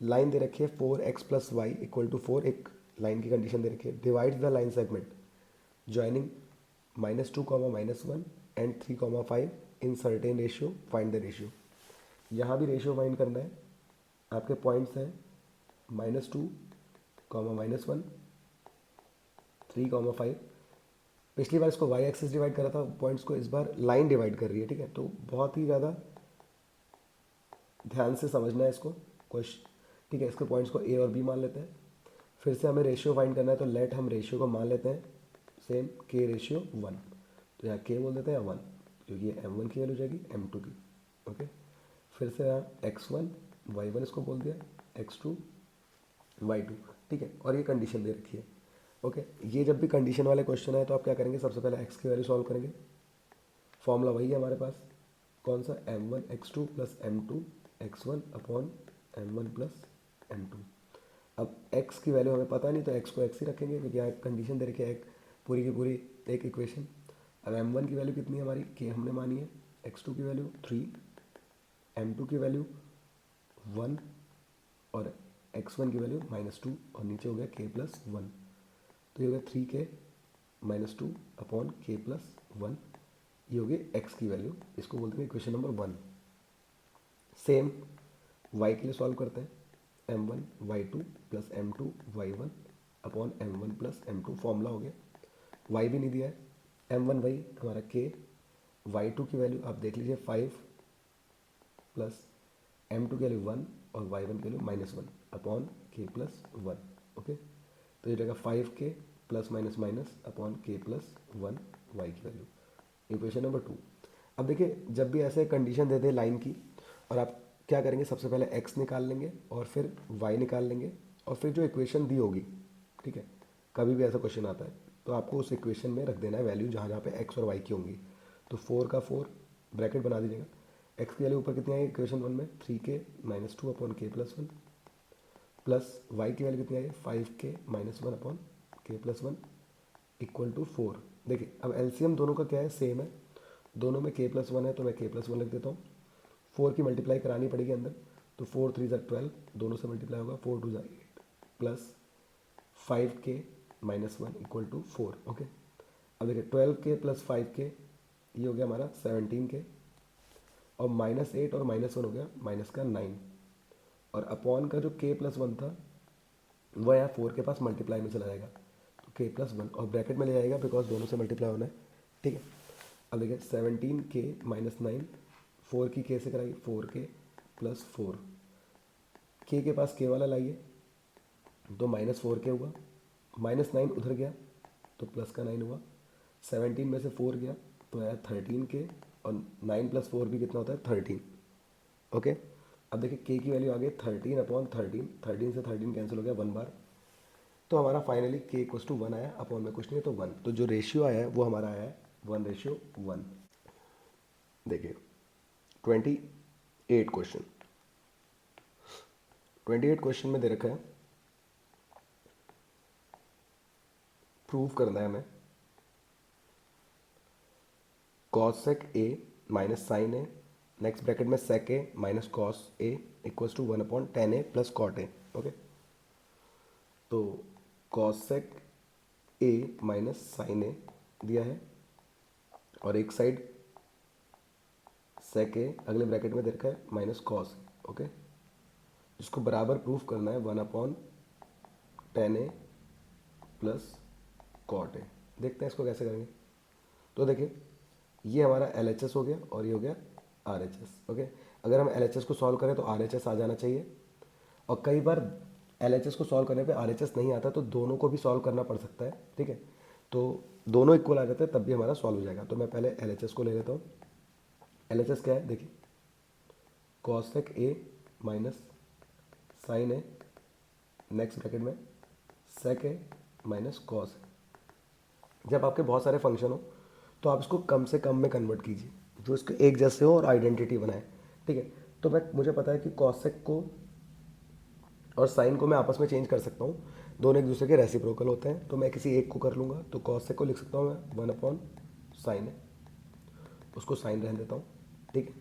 लाइन दे रखी है 4x plus Y equal to 4, एक लाइन की कंडीशन दे रखी है। Divide the line segment joining -2, -1 and 3, 5 in certain ratio, find the ratio. यहाँ भी रेशियो फाइंड करना है। आपके पॉइंट्स हैं -2, -1, 3, 5। पिछली बार इसको वाई एक्सिस डिवाइड करा था पॉइंट्स को, इस बार लाइन डिवाइड कर रही है, ठीक है। तो बहुत ही ज़्यादा ध्यान से समझना है इसको क्वेश्चन, ठीक है। इसके पॉइंट्स को ए और बी मान लेते हैं। फिर से हमें रेशियो फाइंड करना है, तो लेट हम रेशियो को मान लेते हैं सेम k:1। तो यहाँ k बोल देते हैं 1, क्योंकि ये m1 की वैल्यू जाएगी m2 की। ओके, फिर से यहाँ x1 y1 इसको बोल दिया, x2 y2, ठीक है, और ये कंडीशन दे रखी है। ओके, ये जब भी कंडीशन वाले क्वेश्चन है तो आप क्या करेंगे, सबसे पहले x की वैल्यू सॉल्व करेंगे। फॉर्मूला वही है हमारे पास, कौन सा, m1 x2 plus m2 x1 upon m1 plus m2। अब x की वैल्यू हमें पता नहीं, तो x को x ही रखेंगे, क्योंकि यहाँ कंडीशन दे रखी है एक पूरी की पूरी एक इक्वेशन। अब m1 की वैल्यू कितनी है हमारी, k हमने मानी है, x2 की वैल्यू 3, m2 की वैल्यू 1 और x1 की वैल्यू -2, और नीचे हो गया k प्लस 1। तो ये हो गया 3k -2 अपॉन k प्लस 1। ये हो गई x की वैल्यू, इसको बोलते हैं इक्वेशन नंबर 1। सेम y के लिए सॉल्व करते हैं, m1 y2 plus m2 y1 upon m1 plus m2। Formula हो गया, y भी नहीं दिया है, m1 वही हमारा k, y2 की वैल्यू आप देख लीजिए 5 प्लस m2 की वैल्यू 1 और y1 की value -1 upon k plus 1। Okay, तो ये रहेगा 5k plus minus minus upon k plus 1 y की वैल्यू, इक्वेशन नंबर 2। अब देखिए, जब भी ऐसे कंडीशन दे दे लाइन की, और आप क्या करेंगे, सबसे पहले x निकाल लेंगे और फिर y निकाल लेंगे और फिर जो इक्वेशन दी होगी, ठीक है, कभी भी ऐसा क्वेश्चन आता है तो आपको उस इक्वेशन में रख देना है वैल्यू जहाँ जहाँ पे x और y की होंगी। तो 4 का 4 ब्रैकेट बना दीजिएगा, x की वैल्यू ऊपर कितनी आई इक्वेशन 1 में 3k minus 2 upon k plus 1, plus y की वैल्यू कितनी आई 5k minus 1 upon k plus 1 equal to 4। देखिए, अब एलसीएम दोनों का क्या है, सेम है, दोनों में k प्लस 1 है तो मैं k प्लस 1 लिख देता हूँ। 4 की मल्टीप्लाई करानी पड़ेगी अंदर, तो 4 3 ज़ा 12, दोनों से मल्टीप्लाई होगा 4 2 ज़ा 8 plus 5k minus 1 equal to 4। Okay, अब देखिए 12k प्लस 5k ये हो गया हमारा 17k, और -8 और -1 हो गया माइनस का 9, और अपॉन का जो k प्लस 1 था वह यहाँ 4 के पास मल्टीप्लाई में चला जाएगा, तो k प्लस 1 और ब्रैकेट में ले जाएगा बिकॉज दोनों से मल्टीप्लाई होना है। ठीक है, अब देखिए 17k माइनस 9, 4 की k से कराइए 4k प्लस 4, k के पास k वाला लाइए तो -4k हुआ, -9 उधर गया तो प्लस का 9 हुआ, 17 में से 4 गया तो आया 13k, और 9 प्लस 4 भी कितना होता है 13। ओके, अब देखिए k की वैल्यू आ गई 13 अपॉन 13, 13 से 13 कैंसिल हो गया 1 बार, तो हमारा फाइनली k इक्वल्स टू 1 आया, अपॉन में कुछ नहीं है तो 1, तो जो रेशियो आया है वो हमारा आया है 1:1। देखिए 28 क्वेश्चन, 28 क्वेश्चन में दे रखा है, प्रूव करना है हमें कॉसेक ए माइनस साइन ए, नेक्स्ट ब्रैकेट में sec a minus cos a equals to 1/10 a plus cot a. Okay, तो cosec A minus sine a दिया है, और एक साइड सेक ए अगले ब्रैकेट में दे रखा है माइनस कॉस। ओके, जिसको बराबर प्रूफ करना है 1/10 ए प्लस कॉट ए। देखते हैं इसको कैसे करेंगे। तो देखिए, ये हमारा LHS हो गया और ये हो गया RHS। ओके, अगर हम LHS को सॉल्व करें तो RHS आ जाना चाहिए, और कई बार LHS को सॉल्व करने पे RHS नहीं आता तो दोनों को भी सॉल्व करना पड़ सकता है। ठीक है, तो दोनों इक्वल आ जाते हैं तब भी हमारा सॉल्व हो जाएगा। तो मैं पहले LHS को ले लेता हूँ। LHS क्या है, देखिए कॉसेक ए माइनस साइन ए, नेक्स्ट ब्रैकेट में सेक ए माइनस कॉस ए। जब आपके बहुत सारे फंक्शन हो तो आप इसको कम से कम में कन्वर्ट कीजिए जो इसके एक जैसे हो और आइडेंटिटी बनाए। ठीक है, तो मुझे पता है कि कॉसेक को और साइन को मैं आपस में चेंज कर सकता हूँ, दोनों एक दूसरे के रेसिप्रोकल होते हैं, तो मैं किसी एक को कर लूँगा, तो कॉसेक को लिख सकता हूँ मैं 1/sin है, उसको साइन रहने देता हूँ। ठीक है,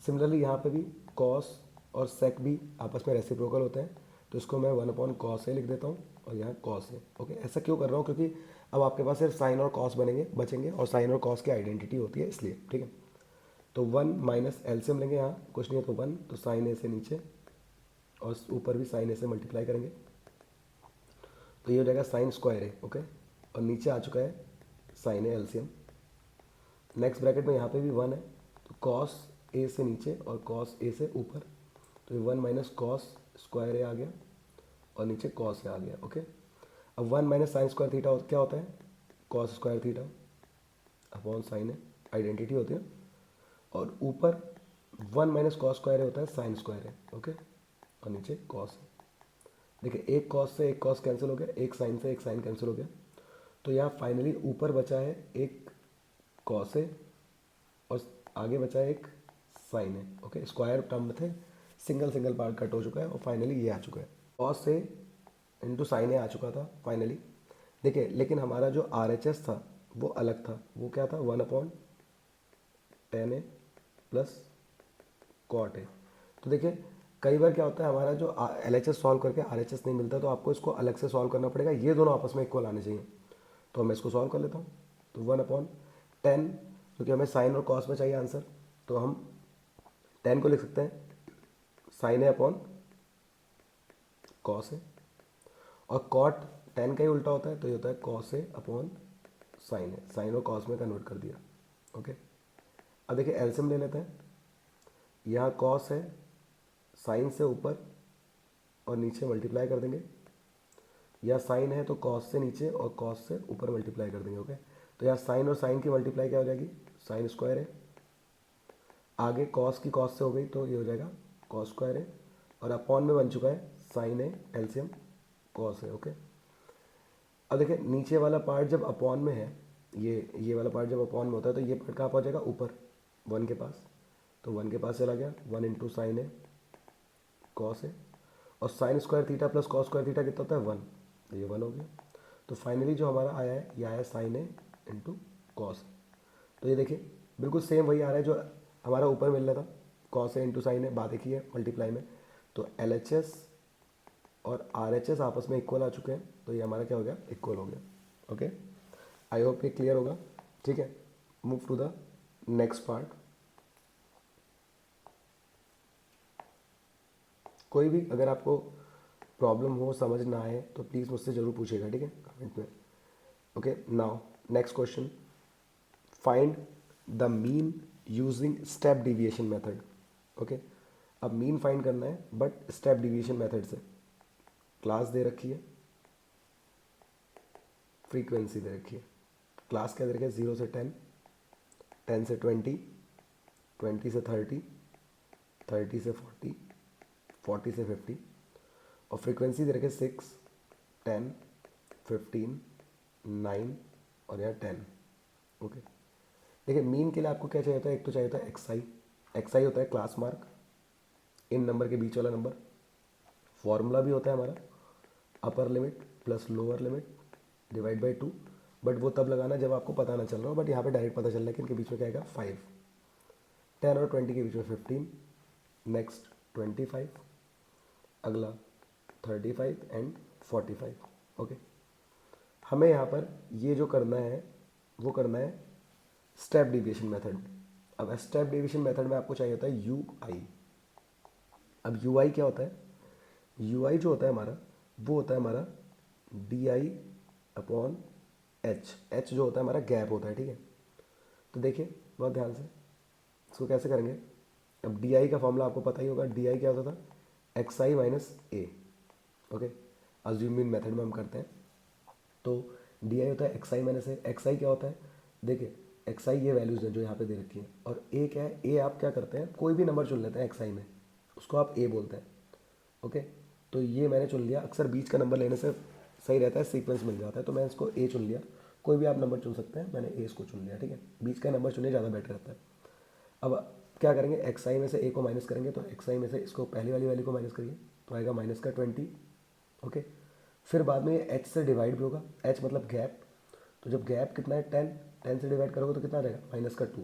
सिमिलरली यहाँ पे भी कॉस और सेक भी आपस में रेसिप्रोकल होते हैं, तो इसको मैं 1/cos ए लिख देता हूँ और यहाँ कॉस है। ओके, ऐसा क्यों कर रहा हूँ, क्योंकि अब आपके पास सिर्फ साइन और कॉस बचेंगे, और साइन और कॉस की आइडेंटिटी होती है इसलिए। ठीक है, तो 1 माइनस एलसीएम लेंगे, यहाँ कुछ नहीं है तो 1, तो साइन ए से नीचे और ऊपर भी साइन ए से मल्टीप्लाई करेंगे, तो ये हो जाएगा साइन स्क्वायर ए। ओके, और नीचे आ चुका है sine A LCM. Next bracket में यहाँ पे भी 1 है, तो कॉस ए से नीचे और कॉस ए से ऊपर, तो ये 1 माइनस कॉस स्क्वायर ए आ गया और नीचे कॉस ए आ गया। ओके, अब 1 माइनस साइन स्क्वायर थीटा क्या होता है, cos square theta upon sine a, identity होती है, और ऊपर 1 माइनस कॉस स्क्वायर ए होता है साइन स्क्वायर ए। ओके, और नीचे कॉस ए। देखिए, एक कॉस से एक कॉस कैंसिल हो गया, एक साइन से एक साइन कैंसिल हो गया, तो यहाँ फाइनली ऊपर बचा है एक कॉस है और आगे बचा है एक साइन है। ओके, स्क्वायर टर्म थे, सिंगल सिंगल पार्ट कट हो चुका है और फाइनली ये आ चुका है, कॉस से इंटू साइन ए आ चुका था फाइनली। देखिए, लेकिन हमारा जो RHS था वो अलग था, वो क्या था 1/10 ए प्लस कॉट ए। तो देखिए, कई बार क्या होता है, हमारा जो LHS सॉल्व करके RHS नहीं मिलता तो आपको इसको अलग से सॉल्व करना पड़ेगा, ये दोनों आपस में इक्वल आने चाहिए। तो मैं इसको सॉल्व कर लेता हूँ, तो 1/10, क्योंकि हमें साइन और कॉस में चाहिए आंसर, तो हम 10 को लिख सकते हैं sign A upon cos A, और कॉट 10 का ही उल्टा होता है, तो ये होता है cos A upon sine A, sign और कॉस में कन्वर्ट कर दिया। ओके, अब देखिए एलसीएम ले लेते हैं। यहाँ कॉस है, साइन से ऊपर और नीचे मल्टीप्लाई कर देंगे, या साइन है तो कॉस से नीचे और कॉस से ऊपर मल्टीप्लाई कर देंगे। ओके, तो यहाँ साइन और साइन की मल्टीप्लाई क्या हो जाएगी, साइन स्क्वायर है। आगे कॉस की कॉस से हो गई तो ये हो जाएगा कॉस स्क्वायर है, और अपॉन में बन चुका है साइन है एलसीएम कॉस है। ओके, अब देखिए नीचे वाला पार्ट जब अपॉन में है, ये वाला पार्ट जब अपॉन में होता है तो ये पार्ट कहाँ पहुँच जाएगा, ऊपर वन के पास। तो वन के पास चला गया, वन इंटू साइन है कॉस है, और sine square theta plus cos square theta कितना होता है, वन, तो ये वन हो गया। तो फाइनली जो हमारा आया है ये आया साइन है इंटू कॉस। तो ये देखिए बिल्कुल सेम वही आ रहा है जो हमारा ऊपर मिल रहा था, कॉस है इंटू साइन है, बात एक ही है मल्टीप्लाई में। तो एल एच एस और आर एच एस आपस में इक्वल आ चुके हैं, तो ये हमारा क्या हो गया, इक्वल हो गया। ओके, आई होप ये क्लियर होगा। ठीक है, move to the next part. कोई भी अगर आपको प्रॉब्लम हो, समझ ना आए तो प्लीज़ मुझसे ज़रूर पूछेगा, ठीक है, कमेंट में। Okay, now next question, find the mean using step deviation method. Okay, अब मीन फाइंड करना है बट स्टेप डिविएशन मेथड से। क्लास दे रखी है, फ्रीक्वेंसी दे रखी है। क्लास क्या दे रखी है, 0 से 10, 10 से 20, 20 से 30, 30 से 40, 40 से 50, और फ्रीक्वेंसी दे रखे 6, 10, 15, 9 और यहाँ 10। ओके, देखिए मीन के लिए आपको क्या चाहिए होता है, एक तो चाहिए होता है एक्सआई। एक्सआई होता है क्लास मार्क, इन नंबर के बीच वाला नंबर। फॉर्मूला भी होता है हमारा upper limit plus lower limit divide by 2, but वो तब लगाना जब आपको पता ना चल रहा हो, बट यहाँ पे डायरेक्ट पता चल रहा है कि इनके बीच में क्या आएगा, 5। 10 और 20 के बीच में 15, नेक्स्ट 25, अगला 35 एंड 45। ओके, हमें यहाँ पर ये जो करना है वो करना है स्टेप डिविएशन मेथड। अब स्टेप डिविएशन मेथड में आपको चाहिए होता है यू आई। अब यू आई क्या होता है, यू आई जो होता है हमारा वो होता है हमारा D I upon H. H जो होता है हमारा गैप होता है, ठीक है। तो देखिए बहुत ध्यान से इसको कैसे करेंगे। अब डी आई का फॉर्मूला आपको पता ही होगा, डी आई क्या होता था, एक्स आई माइनस ए। ओके, अज्यूमिंग मेथड में हम करते हैं तो डी आई होता है एक्स आई माइनस ए। एक्स आई क्या होता है, देखिए एक्स आई ये वैल्यूज़ हैं जो यहाँ पे दे रखी है, और ए क्या है, ए आप क्या करते हैं, कोई भी नंबर चुन लेते हैं एक्स आई में, उसको आप ए बोलते हैं। ओके, तो ये मैंने चुन लिया, अक्सर बीच का नंबर लेने से सही रहता है, सीक्वेंस मिल जाता है, तो मैं इसको ए चुन लिया। कोई भी आप नंबर चुन सकते हैं, मैंने ए इसको चुन लिया, ठीक है। बीच का नंबर चुनिए, ज़्यादा बेटर रहता है। अब क्या करेंगे, एक्स आई में से ए को माइनस करेंगे, तो एक्स आई में से इसको पहली वाली वैल्यू को माइनस करिए तो आएगा माइनस का 20। ओके, फिर बाद में एच से डिवाइड भी होगा, एच मतलब गैप, तो जब गैप कितना है 10, 10 से डिवाइड करोगे तो कितना आ जाएगा, माइनस का 2।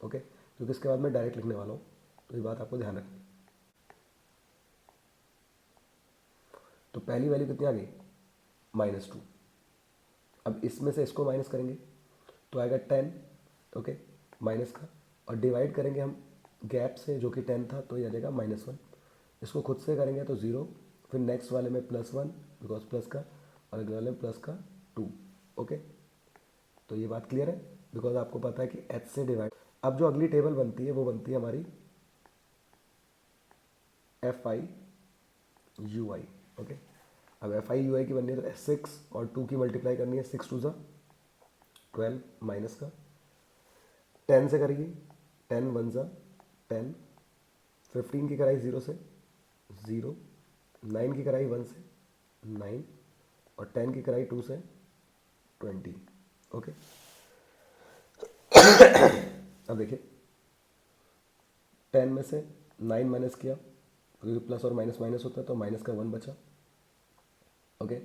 ओके, क्योंकि इसके बाद मैं डायरेक्ट लिखने वाला हूँ, तो ये बात आपको ध्यान रखनी है। तो पहली वैल्यू कितनी आ गई, -2। अब इसमें से इसको माइनस करेंगे तो आएगा 10, ओके, माइनस का, और डिवाइड करेंगे हम गैप से जो कि 10 था, तो ये आ जाएगा -1। इसको खुद से करेंगे तो 0, फिर नेक्स्ट वाले में +1 बिकॉज प्लस का, और अगले वाले में प्लस का 2। ओके, तो ये बात क्लियर है, बिकॉज आपको पता है कि एच से डिवाइड। अब जो अगली टेबल बनती है वो बनती है हमारी F I you I. Okay, अब एफ आई यू आई की बननी है तो 6 और 2 की मल्टीप्लाई करनी है, 6 2 ज़ा 12 माइनस का 10 से करिए, 10 1 ज़ा 10, 15 की कराई 0 से 0, 9 की कराई 1 से 9, और 10 की कराई 2 से 20। ओके, अब देखिए 10 में से 9 माइनस किया, क्योंकि प्लस और माइनस माइनस होता है तो माइनस का 1 बचा। ओके,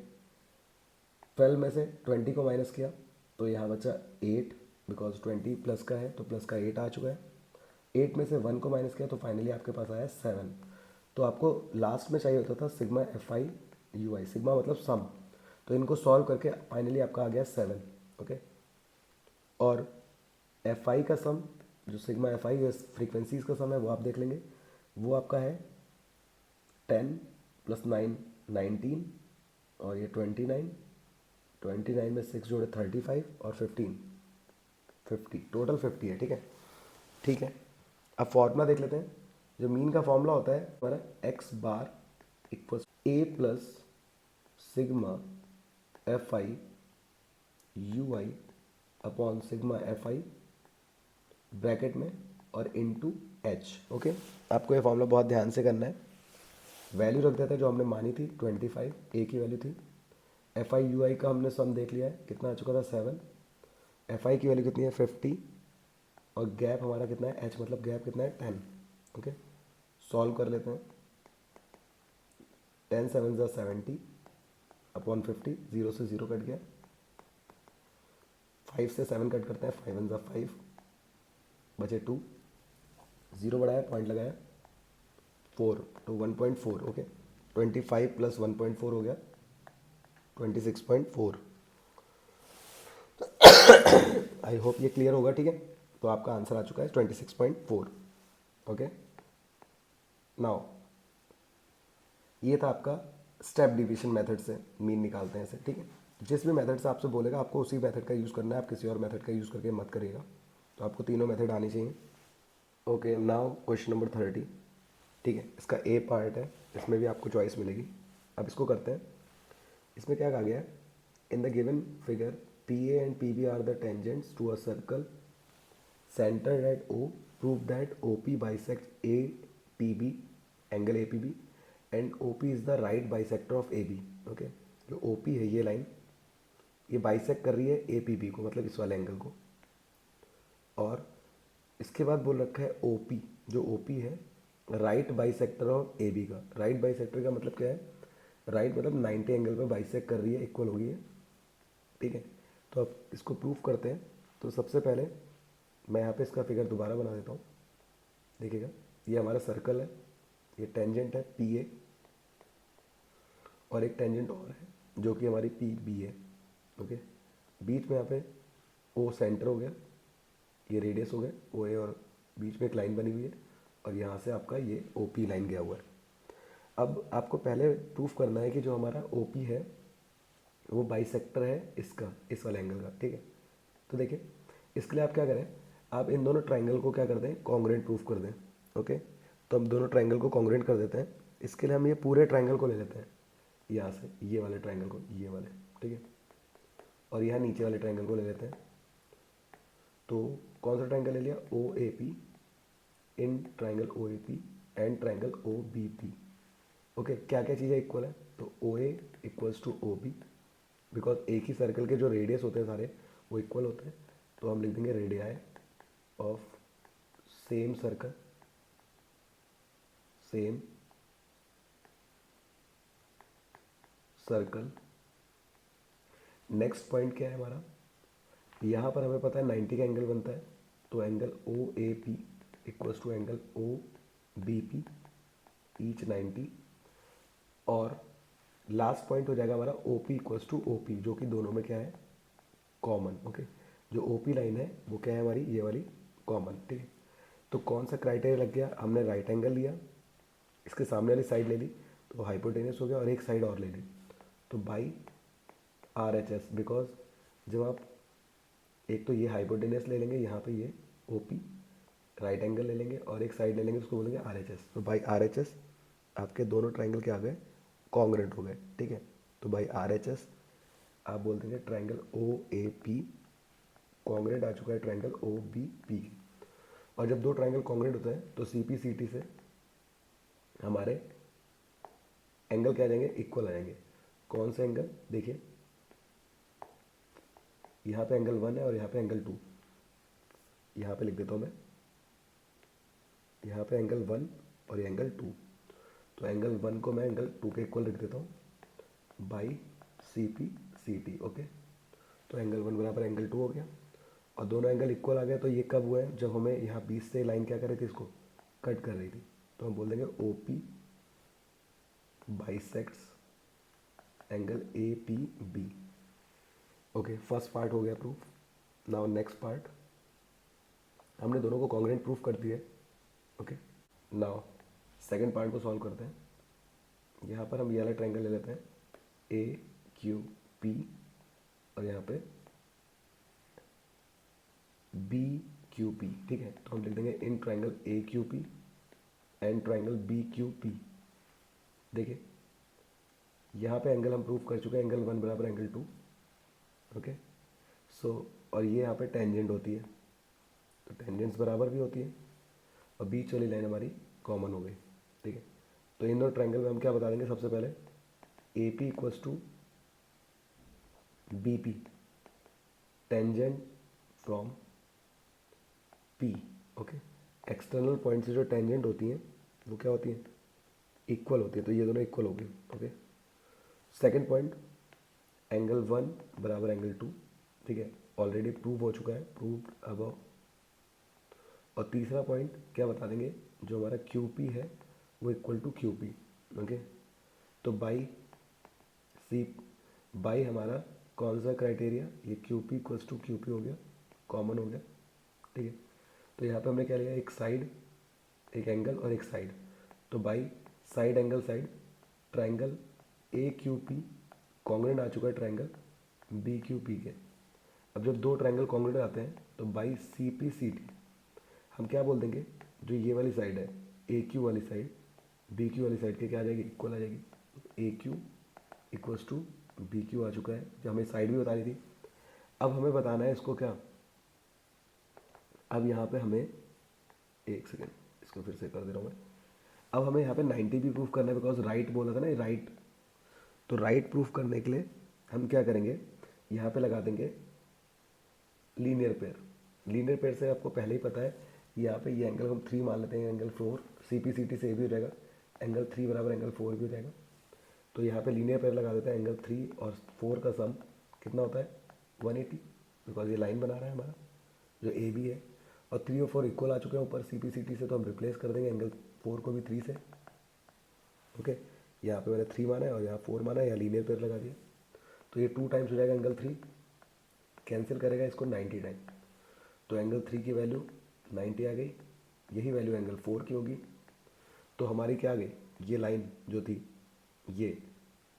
12 में से 20 को माइनस किया तो यहाँ बचा 8, बिकॉज 20 प्लस का है तो प्लस का 8 आ चुका है। 8 में से 1 को माइनस किया तो फाइनली आपके पास आया 7। तो आपको लास्ट में चाहिए होता था sigma F I you I, sigma मतलब सम, तो इनको सॉल्व करके फाइनली आपका आ गया 7। ओके, और एफ आई का सम, जो सिग्मा एफ आई फ्रीक्वेंसीज का सम है वो आप देख लेंगे, वो आपका है 10 + 9 19, और ये 29, 29 में 6 जोड़े 35, और 15 50, टोटल 50 है, ठीक है। ठीक है, अब फॉर्मूला देख लेते हैं। जो मीन का फॉर्मूला होता है हमारा x bar equal A plus sigma F I you I upon sigma F I bracket में और इनटू एच। ओके, आपको ये फॉर्मूला बहुत ध्यान से करना है। वैल्यू रख देते हैं जो हमने मानी थी 25, ए की वैल्यू थी। एफ आई यू आई का हमने सम देख लिया है, कितना आ चुका था 7। एफ आई की वैल्यू कितनी है 50 और गैप हमारा कितना है एच मतलब गैप कितना है 10। ओके, सॉल्व कर लेते हैं। 10 7 ज़ा 70 अपॉन 50, 0 से 0 कट गया। 5 से 7 कट करते हैं, 5 1 ज़ा 5 बचे 2, 0 बढ़ाया पॉइंट लगाया 4 तो 1.4। ओके, 25 प्लस 1.4 हो गया 26.4। आई होप ये क्लियर होगा। ठीक है, तो आपका आंसर आ चुका है 26.4। ओके, नाउ ये था आपका स्टेप डिवीजन मेथड से मीन निकालते हैं इसे। ठीक है, जिस भी मेथड से आपसे बोलेगा आपको उसी मेथड का यूज़ करना है, आप किसी और मेथड का यूज़ करके मत करिएगा। तो आपको तीनों मेथड आनी चाहिए। Okay, now question number 30। ठीक है, इसका ए पार्ट है, इसमें भी आपको चॉइस मिलेगी। अब इसको करते हैं। इसमें क्या कहा गया है, in the given figure P A and P B are the tangents to a circle centered at O, prove that OP bisects APB, angle APB, and OP is the right bisector of AB. Okay, जो OP है ये लाइन, ये बाइसेक्ट कर रही है APB को, मतलब इस वाले एंगल को। और इसके बाद बोल रखा है OP, जो OP है राइट बाइसेक्टर ऑफ AB का। राइट बाइसेक्टर का मतलब क्या है, राइट मतलब 90 एंगल पे बाइसेक्ट कर रही है, इक्वल होगी है। ठीक है, तो अब इसको प्रूफ करते हैं। तो सबसे पहले मैं यहाँ पे इसका फिगर दोबारा बना देता हूँ। देखिएगा, ये हमारा सर्कल है, ये टेंजेंट है पी ए और एक टेंजेंट और है जो कि हमारी पी बी है। ओके, बीच में यहाँ पे ओ सेंटर हो गया, ये रेडियस हो गया ओ ए, और बीच में एक लाइन बनी हुई है और यहाँ से आपका ये ओ पी लाइन गया हुआ है। अब आपको पहले प्रूफ करना है कि जो हमारा ओ पी है वो बाइसेक्टर है इसका, इस वाले एंगल का। ठीक है, तो देखिए इसके लिए आप क्या करें, आप इन दोनों ट्राइंगल को क्या कर दें, कॉन्ग्रुएंट प्रूफ कर दें। ओके, तो हम दोनों ट्राइंगल को कॉन्ग्रुएंट कर देते हैं। इसके लिए हम ये पूरे ट्राइंगल को ले लेते हैं, यहाँ से ये वाले ट्राइंगल को, ये वाले। ठीक है, और यहाँ नीचे वाले ट्राइंगल को ले लेते हैं। तो कौन सा ट्राइंगल ले लिया, O A P, in triangle O A P and triangle O B P. Okay, क्या क्या चीज़ें इक्वल है, तो O A equals to O B, because एक ही सर्कल के जो रेडियस होते हैं सारे वो इक्वल होते हैं। तो हम लिख देंगे radii of same circle, same circle. Next point क्या है हमारा, यहाँ पर हमें पता है 90 का एंगल बनता है, तो angle O A P equals to angle O B P, each 90। और लास्ट पॉइंट हो जाएगा हमारा O P equals to O P, जो कि दोनों में क्या है, कॉमन। ओके, जो ओ पी लाइन है वो क्या है हमारी, ये वाली कॉमन। ठीक है, तो कौन सा क्राइटेरिया लग गया, हमने राइट एंगल लिया, इसके सामने वाली साइड ले ली तो हाइपोटेनस हो गया, और एक साइड और ले ली तो by R H S. Because जब आप एक तो ये हाइपोटेनस ले लेंगे, यहाँ पे ये ओ पी राइट एंगल ले लेंगे और एक साइड ले लेंगे, उसको बोलेंगे आर एच एस। तो बाई आर एच एस आपके दोनों ट्राइंगल के आ गए, कॉन्ग्रुएंट हो गए। ठीक है, तो बाई आर एच एस आप बोल देंगे triangle O A P congruent आ चुका है ट्राइंगल ओ बी पी। और जब दो ट्राइंगल कॉन्ग्रुएंट होते हैं तो सी पी सी टी से हमारे एंगल क्या आ जाएंगे, इक्वल आ जाएंगे। कौन से एंगल, देखिए यहाँ पे एंगल 1 है और यहाँ पे एंगल 2। यहाँ पे लिख देता हूँ मैं, यहाँ पे एंगल 1 और ये एंगल 2। तो एंगल 1 को मैं एंगल 2 के इक्वल लिख देता हूँ by C P C T. Okay, तो एंगल 1 बराबर एंगल 2 हो गया और दोनों एंगल इक्वल आ गए। तो ये कब हुआ है, जब हमें यहाँ बीच से लाइन क्या कर रही थी, इसको कट कर रही थी। तो हम बोल देंगे O P bisects angle A P B. Okay, first part हो गया प्रूफ। नाउ नेक्स्ट पार्ट, हमने दोनों को कॉन्ग्रुएंट प्रूफ कर दिया। ओके, नाउ सेकंड पार्ट को सॉल्व करते हैं। यहाँ पर हम ये वाला ट्राइंगल ले लेते हैं ए क्यू पी और यहाँ पे बी क्यू पी, ठीक है। तो हम लिख देंगे in triangle A Q P and triangle B Q P. देखिए यहाँ पे एंगल हम प्रूव कर चुके हैं, एंगल 1 बराबर एंगल 2, ओके। सो और ये यहाँ पे टेंजेंट होती है, तो टेंजेंट्स बराबर भी होती है और बीच वाली लाइन हमारी कॉमन हो गई, ठीक है। तो इन दो ट्रायंगल में हम क्या बता देंगे, सबसे पहले A P equals to B P tangent from P, okay. External point से जो टेंजेंट होती हैं वो क्या होती हैं, इक्वल होती है, तो ये दोनों इक्वल हो गए, ओके। सेकेंड पॉइंट एंगल 1 बराबर एंगल 2, ठीक है, ऑलरेडी प्रूव हो चुका है, प्रूव्ड अबव। और तीसरा पॉइंट क्या बता देंगे, जो हमारा क्यू पी है वो equal to Q P, okay. तो बाई सी, बाई हमारा कौन सा क्राइटेरिया, ये Q P equals to Q P हो गया, कॉमन हो गया, ठीक है। तो यहाँ पे हमने क्या लिया, एक साइड, एक एंगल और एक साइड, तो by side angle side triangle A Q P congruent आ चुका है ट्राइंगल बी क्यू पी के। अब जब दो ट्राइंगल कॉन्ग्रेंट आते हैं तो by C P C T हम क्या बोल देंगे, जो ये वाली साइड है ए क्यू वाली साइड बी क्यू वाली साइड के क्या आ जाएगी, इक्वल आ जाएगी। A Q equals to B Q आ चुका है, जो हमें साइड भी बतानी थी। अब हमें बताना है इसको क्या, अब यहाँ पे हमें एक सेकेंड इसको फिर से कर दे रहा हूँ मैं। अब हमें यहाँ पे 90 भी प्रूफ करना है, बिकॉज राइट बोला था ना, राइट। तो राइट प्रूफ करने के लिए हम क्या करेंगे, यहाँ पे लगा देंगे लीनियर पेयर। लीनियर पेयर से आपको पहले ही पता है, यहाँ पे ये एंगल हम 3 मान लेते हैं, angle 4 C P C T से भी हो जाएगा, एंगल 3 बराबर एंगल 4 भी हो जाएगा। तो यहाँ पे लीनियर पेयर लगा देते हैं, एंगल 3 और 4 का सम कितना होता है 180, बिकॉज ये लाइन बना रहा है हमारा जो ए बी है, और 3 और 4 इक्वल आ चुके हैं ऊपर सी पी सी टी से, तो हम रिप्लेस कर देंगे एंगल 4 को भी 3 से, ओके। यहाँ पे मैंने 3 माना है और यहाँ 4 माना है, यहाँ लीनियर पेयर लगा दिया, तो ये 2 टाइम्स हो जाएगा एंगल 3, कैंसिल करेगा इसको 90 टाइम, तो एंगल 3 की वैल्यू 90 आ गई, यही वैल्यू एंगल 4 की होगी। तो हमारी क्या आ गई, ये लाइन जो थी ये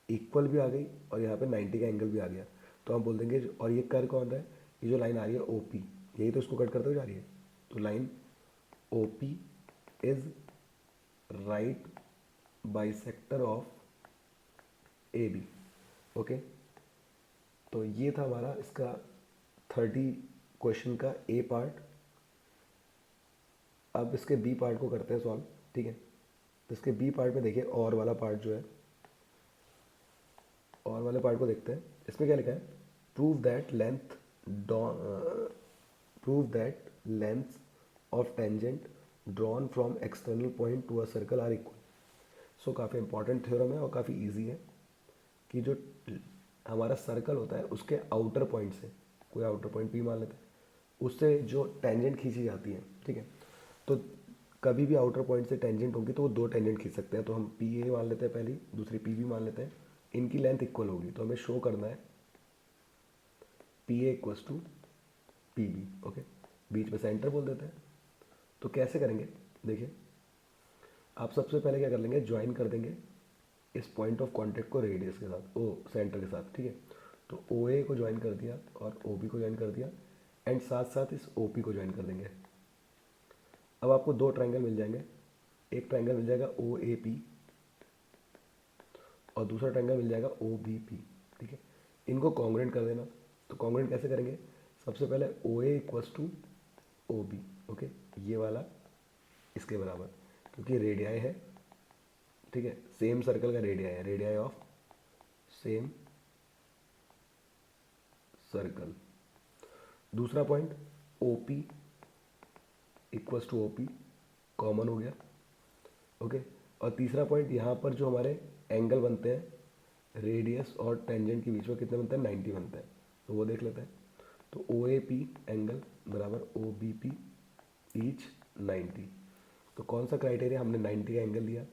इक्वल भी आ गई और यहाँ पे 90 का एंगल भी आ गया। तो हम बोल देंगे और ये कर कौन रहा है, ये जो लाइन आ रही है ओ पी, यही तो इसको कट करते हुए जा रही है, तो line O P is right bisector of A B, okay. तो ये था हमारा इसका 30 क्वेश्चन का ए पार्ट। अब इसके बी पार्ट को करते हैं सॉल्व, ठीक है। तो इसके बी पार्ट में देखिए और वाला पार्ट जो है, और वाले पार्ट को देखते हैं। इसमें क्या लिखा है, prove that length of tangent drawn from external point to a circle are equal. So काफ़ी इंपॉर्टेंट थ्योरम है और काफ़ी इजी है कि जो हमारा सर्कल होता है उसके आउटर पॉइंट से, कोई आउटर पॉइंट पी मान लेते हैं, उससे जो टेंजेंट खींची जाती है, ठीक है। तो कभी भी आउटर पॉइंट से टेंजेंट होगी तो वो दो टेंजेंट खींच सकते हैं, तो हम पी ए मान लेते हैं पहली, दूसरी पी बी मान लेते हैं, इनकी लेंथ इक्वल होगी, तो हमें शो करना है P A equals to P B, okay. बीच में सेंटर बोल देते हैं। तो कैसे करेंगे, देखिए आप सबसे पहले क्या कर लेंगे, ज्वाइन कर देंगे इस पॉइंट ऑफ कॉन्टेक्ट को रेडियस के साथ, ओ सेंटर के साथ, ठीक है। तो ओ ए को ज्वाइन कर दिया और ओ बी को ज्वाइन कर दिया, एंड साथ साथ इस ओ पी को ज्वाइन कर देंगे। अब आपको दो ट्रायंगल मिल जाएंगे, एक ट्रायंगल मिल जाएगा ओ ए पी और दूसरा ट्रायंगल मिल जाएगा ओ बी पी, ठीक है। इनको कॉन्ग्रेंट कर देना। तो कॉन्ग्रेंट कैसे करेंगे, सबसे पहले O A equals to O B, okay, ये वाला इसके बराबर, क्योंकि रेडियाई है, ठीक है, सेम सर्कल का रेडियाई है, रेडियाई ऑफ सेम सर्कल। दूसरा point O P equals to O P, common हो गया, ओके। और तीसरा पॉइंट यहाँ पर जो हमारे एंगल बनते हैं रेडियस और टेंजेंट के बीच में कितने बनते हैं, 90 बनते हैं, तो वो देख लेते हैं। तो ओ ए पी एंगल बराबर ओ बी पी ईच 90। तो कौन सा क्राइटेरिया, हमने 90 का एंगल लिया,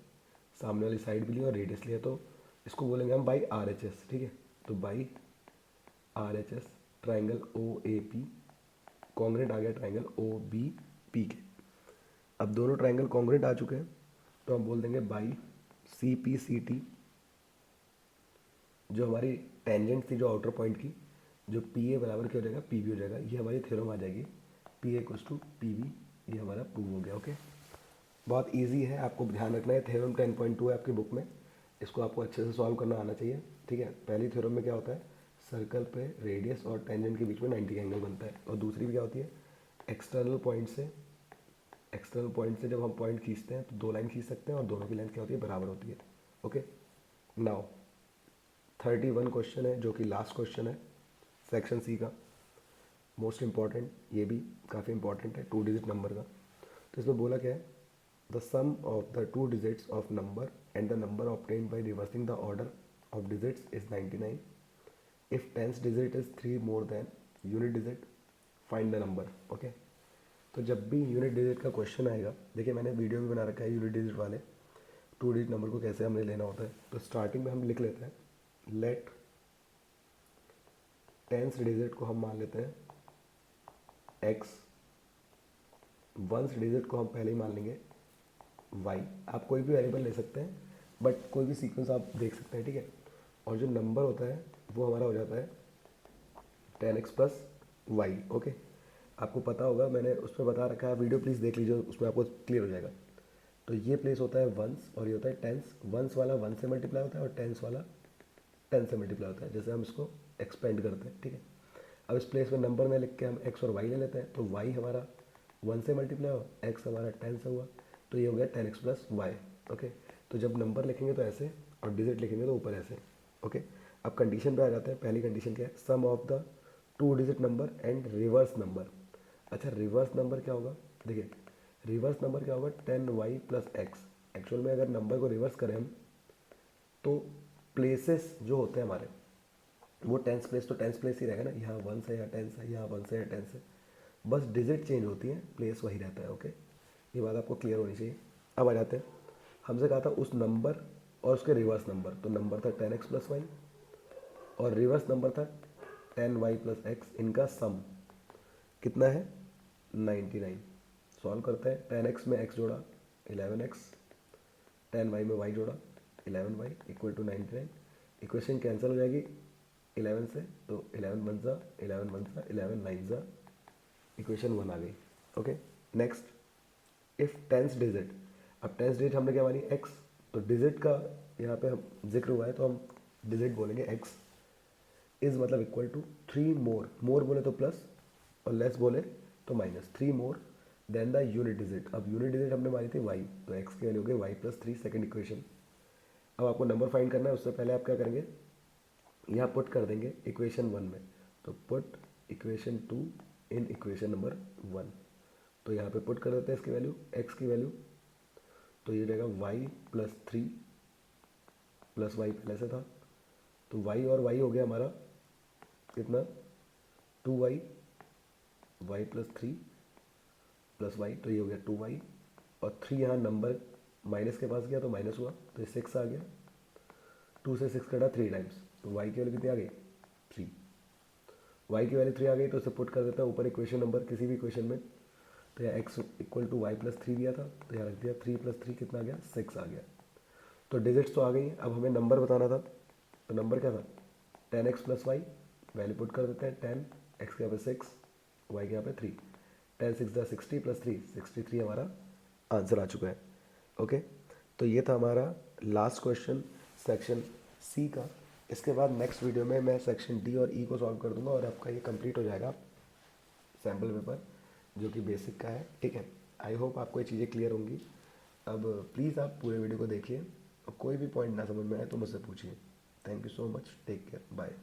सामने वाली साइड भी लिया और रेडियस लिया, तो इसको बोलेंगे हम बाई आर एच एस, ठीक है। तो by R H S triangle O A P congruent आ गया ट्राइंगल ओ बी पी के। अब दोनों ट्राइंगल कॉन्ग्रेंट आ चुके हैं, तो हम बोल देंगे by C P C T, जो हमारी टेंजेंट थी जो आउटर पॉइंट की, जो पी ए बराबर क्या हो जाएगा, पी बी हो जाएगा, ये हमारी थ्योरम आ जाएगी P equals to P B, ये हमारा प्रूव हो गया। ओके, बहुत इजी है, आपको ध्यान रखना है। थ्योरम 10.2 है आपकी बुक में, इसको आपको अच्छे से सॉल्व करना आना चाहिए। ठीक है, पहली थ्योरम में क्या होता है, सर्कल पे रेडियस और टेंजेंट के बीच में 90 एंगल बनता है। और दूसरी भी क्या होती है, एक्सटर्नल पॉइंट से जब हम पॉइंट खींचते हैं तो दो लाइन खींच सकते हैं और दोनों की लेंथ क्या होती है, बराबर होती है। ओके, नाउ 31 क्वेश्चन है जो कि लास्ट क्वेश्चन है सेक्शन सी का, मोस्ट इम्पॉर्टेंट, ये भी काफ़ी इंपॉर्टेंट है, 2 डिजिट नंबर का। तो इसमें बोला क्या है, the sum of the 2 digits of number and the number obtained by reversing the order of digits is 99। If tenth digit is 3 more than unit digit, find the number. Okay, तो जब भी यूनिट डिजिट का क्वेश्चन आएगा, देखिए मैंने वीडियो भी बना रखा है यूनिट डिजिट वाले, 2 डिजिट नंबर को कैसे हमें लेना होता है। तो स्टार्टिंग में हम लिख लेते हैं, लेट टेंथ डिजिट को हम मान लेते हैं x, वंस डिजिट को हम पहले ही मान लेंगे y। आप कोई भी वेरिएबल ले सकते हैं, बट कोई भी सीक्वेंस आप देख सकते हैं। ठीक है, और जो नंबर होता है वो हमारा हो जाता है 10x प्लस वाई। ओके, आपको पता होगा, मैंने उस पर बता रखा है, वीडियो प्लीज़ देख लीजिए, उसमें आपको क्लियर हो जाएगा। तो ये प्लेस होता है वंस और ये होता है टेंस। वंस वाला 1 से मल्टीप्लाई होता है और टेंस वाला 10 से मल्टीप्लाई होता है, जैसे हम इसको एक्सपेंड करते हैं। ठीक है, अब इस प्लेस में नंबर में लिख के हम x और y ले लेते हैं। तो y हमारा 1 से मल्टीप्लाई हुआ, x हमारा 10 से हुआ, तो ये हो गया 10x प्लस वाई। ओके, तो जब नंबर लिखेंगे तो ऐसे और डिजिट लिखेंगे तो ऊपर ऐसे। ओके, अब कंडीशन पे आ जाते हैं। पहली कंडीशन क्या है, sum of the 2 digit number and reverse number. अच्छा, रिवर्स नंबर क्या होगा, देखिए रिवर्स नंबर क्या होगा, 10y प्लस एक्स। एक्चुअल में अगर नंबर को रिवर्स करें हम, तो प्लेसेस जो होते हैं हमारे, वो टेंस प्लेस तो टेंस प्लेस ही रहेगा ना, यहाँ 1 से या 10 से, यहाँ 1 से या 10 से, बस डिजिट चेंज होती है, प्लेस वही रहता है। ओके, ये बात आपको क्लियर होनी चाहिए। अब आ जाते हैं, हमसे कहा था उस नंबर और उसके रिवर्स नंबर। तो नंबर था 10x प्लस वाई और रिवर्स नंबर था 10y प्लस एक्स, इनका सम कितना है, 99। सॉल्व करते हैं, 10x में x जोड़ा 11x, 10y में y जोड़ा 11y equal to 99। Equation cancel हो जाएगी 11 से, तो 11 वन ज़ा 11 वन ज़ा 11 नाइन ज़ा, इक्वेशन 1 आ गई। Okay, next, if tens digit, अब टेंस डिजिट हमने क्या मानी, x, तो डिजिट का यहाँ पे हम जिक्र हुआ है तो हम डिजिट बोलेंगे x इज मतलब इक्वल टू 3 मोर, मोर बोले तो प्लस और लेस बोले तो minus, 3 more then the unit digit. अब यूनिट डिजिट हमने मानी थी y, तो x की वैल्यू हो गई y प्लस 3, सेकेंड इक्वेशन। अब आपको नंबर फाइंड करना है, उससे पहले आप क्या करेंगे, यहाँ पुट कर देंगे इक्वेशन 1 में। तो put equation 2 in equation number 1, तो यहाँ पे पुट कर देते हैं इसकी वैल्यू, x की वैल्यू, तो ये रहेगा y प्लस 3 प्लस वाई पहले से था, तो y और y हो गया हमारा कितना, 2y, y plus 3 plus Y, तो ये हो गया 2y, और 3 यहाँ नंबर माइनस के पास गया तो माइनस हुआ, तो ये 6 आ गया। 2 से 6 कटा 3 टाइम्स, तो y की वैल्यू कितनी आ गई, 3। y की वैल्यू 3 आ गई, तो इसे पुट कर देता है ऊपर इक्वेशन नंबर किसी भी इक्वेशन में। तो यहाँ x equal to y plus 3 दिया था, तो यहाँ रख दिया 3 प्लस 3 कितना आ गया, 6 आ गया। तो डिजिट्स तो आ गई, अब हमें नंबर बताना था। तो नंबर क्या था, 10x plus Y, value put कर देते हैं 10, x के यहाँ पे 6, y के यहाँ पे 3, 10 6 दा 60 प्लस 3, 63 हमारा आंसर आ चुका है। ओके, तो ये था हमारा लास्ट क्वेश्चन सेक्शन सी का। इसके बाद नेक्स्ट वीडियो में मैं सेक्शन डी और ई को सॉल्व कर दूंगा और आपका ये कंप्लीट हो जाएगा सैम्पल पेपर, जो कि बेसिक का है। ठीक है, आई होप आपको ये चीज़ें क्लियर होंगी। अब प्लीज़ आप पूरे वीडियो को देखिए और कोई भी पॉइंट ना समझ में आए तो मुझसे पूछिए। Thank you so much, take care, bye.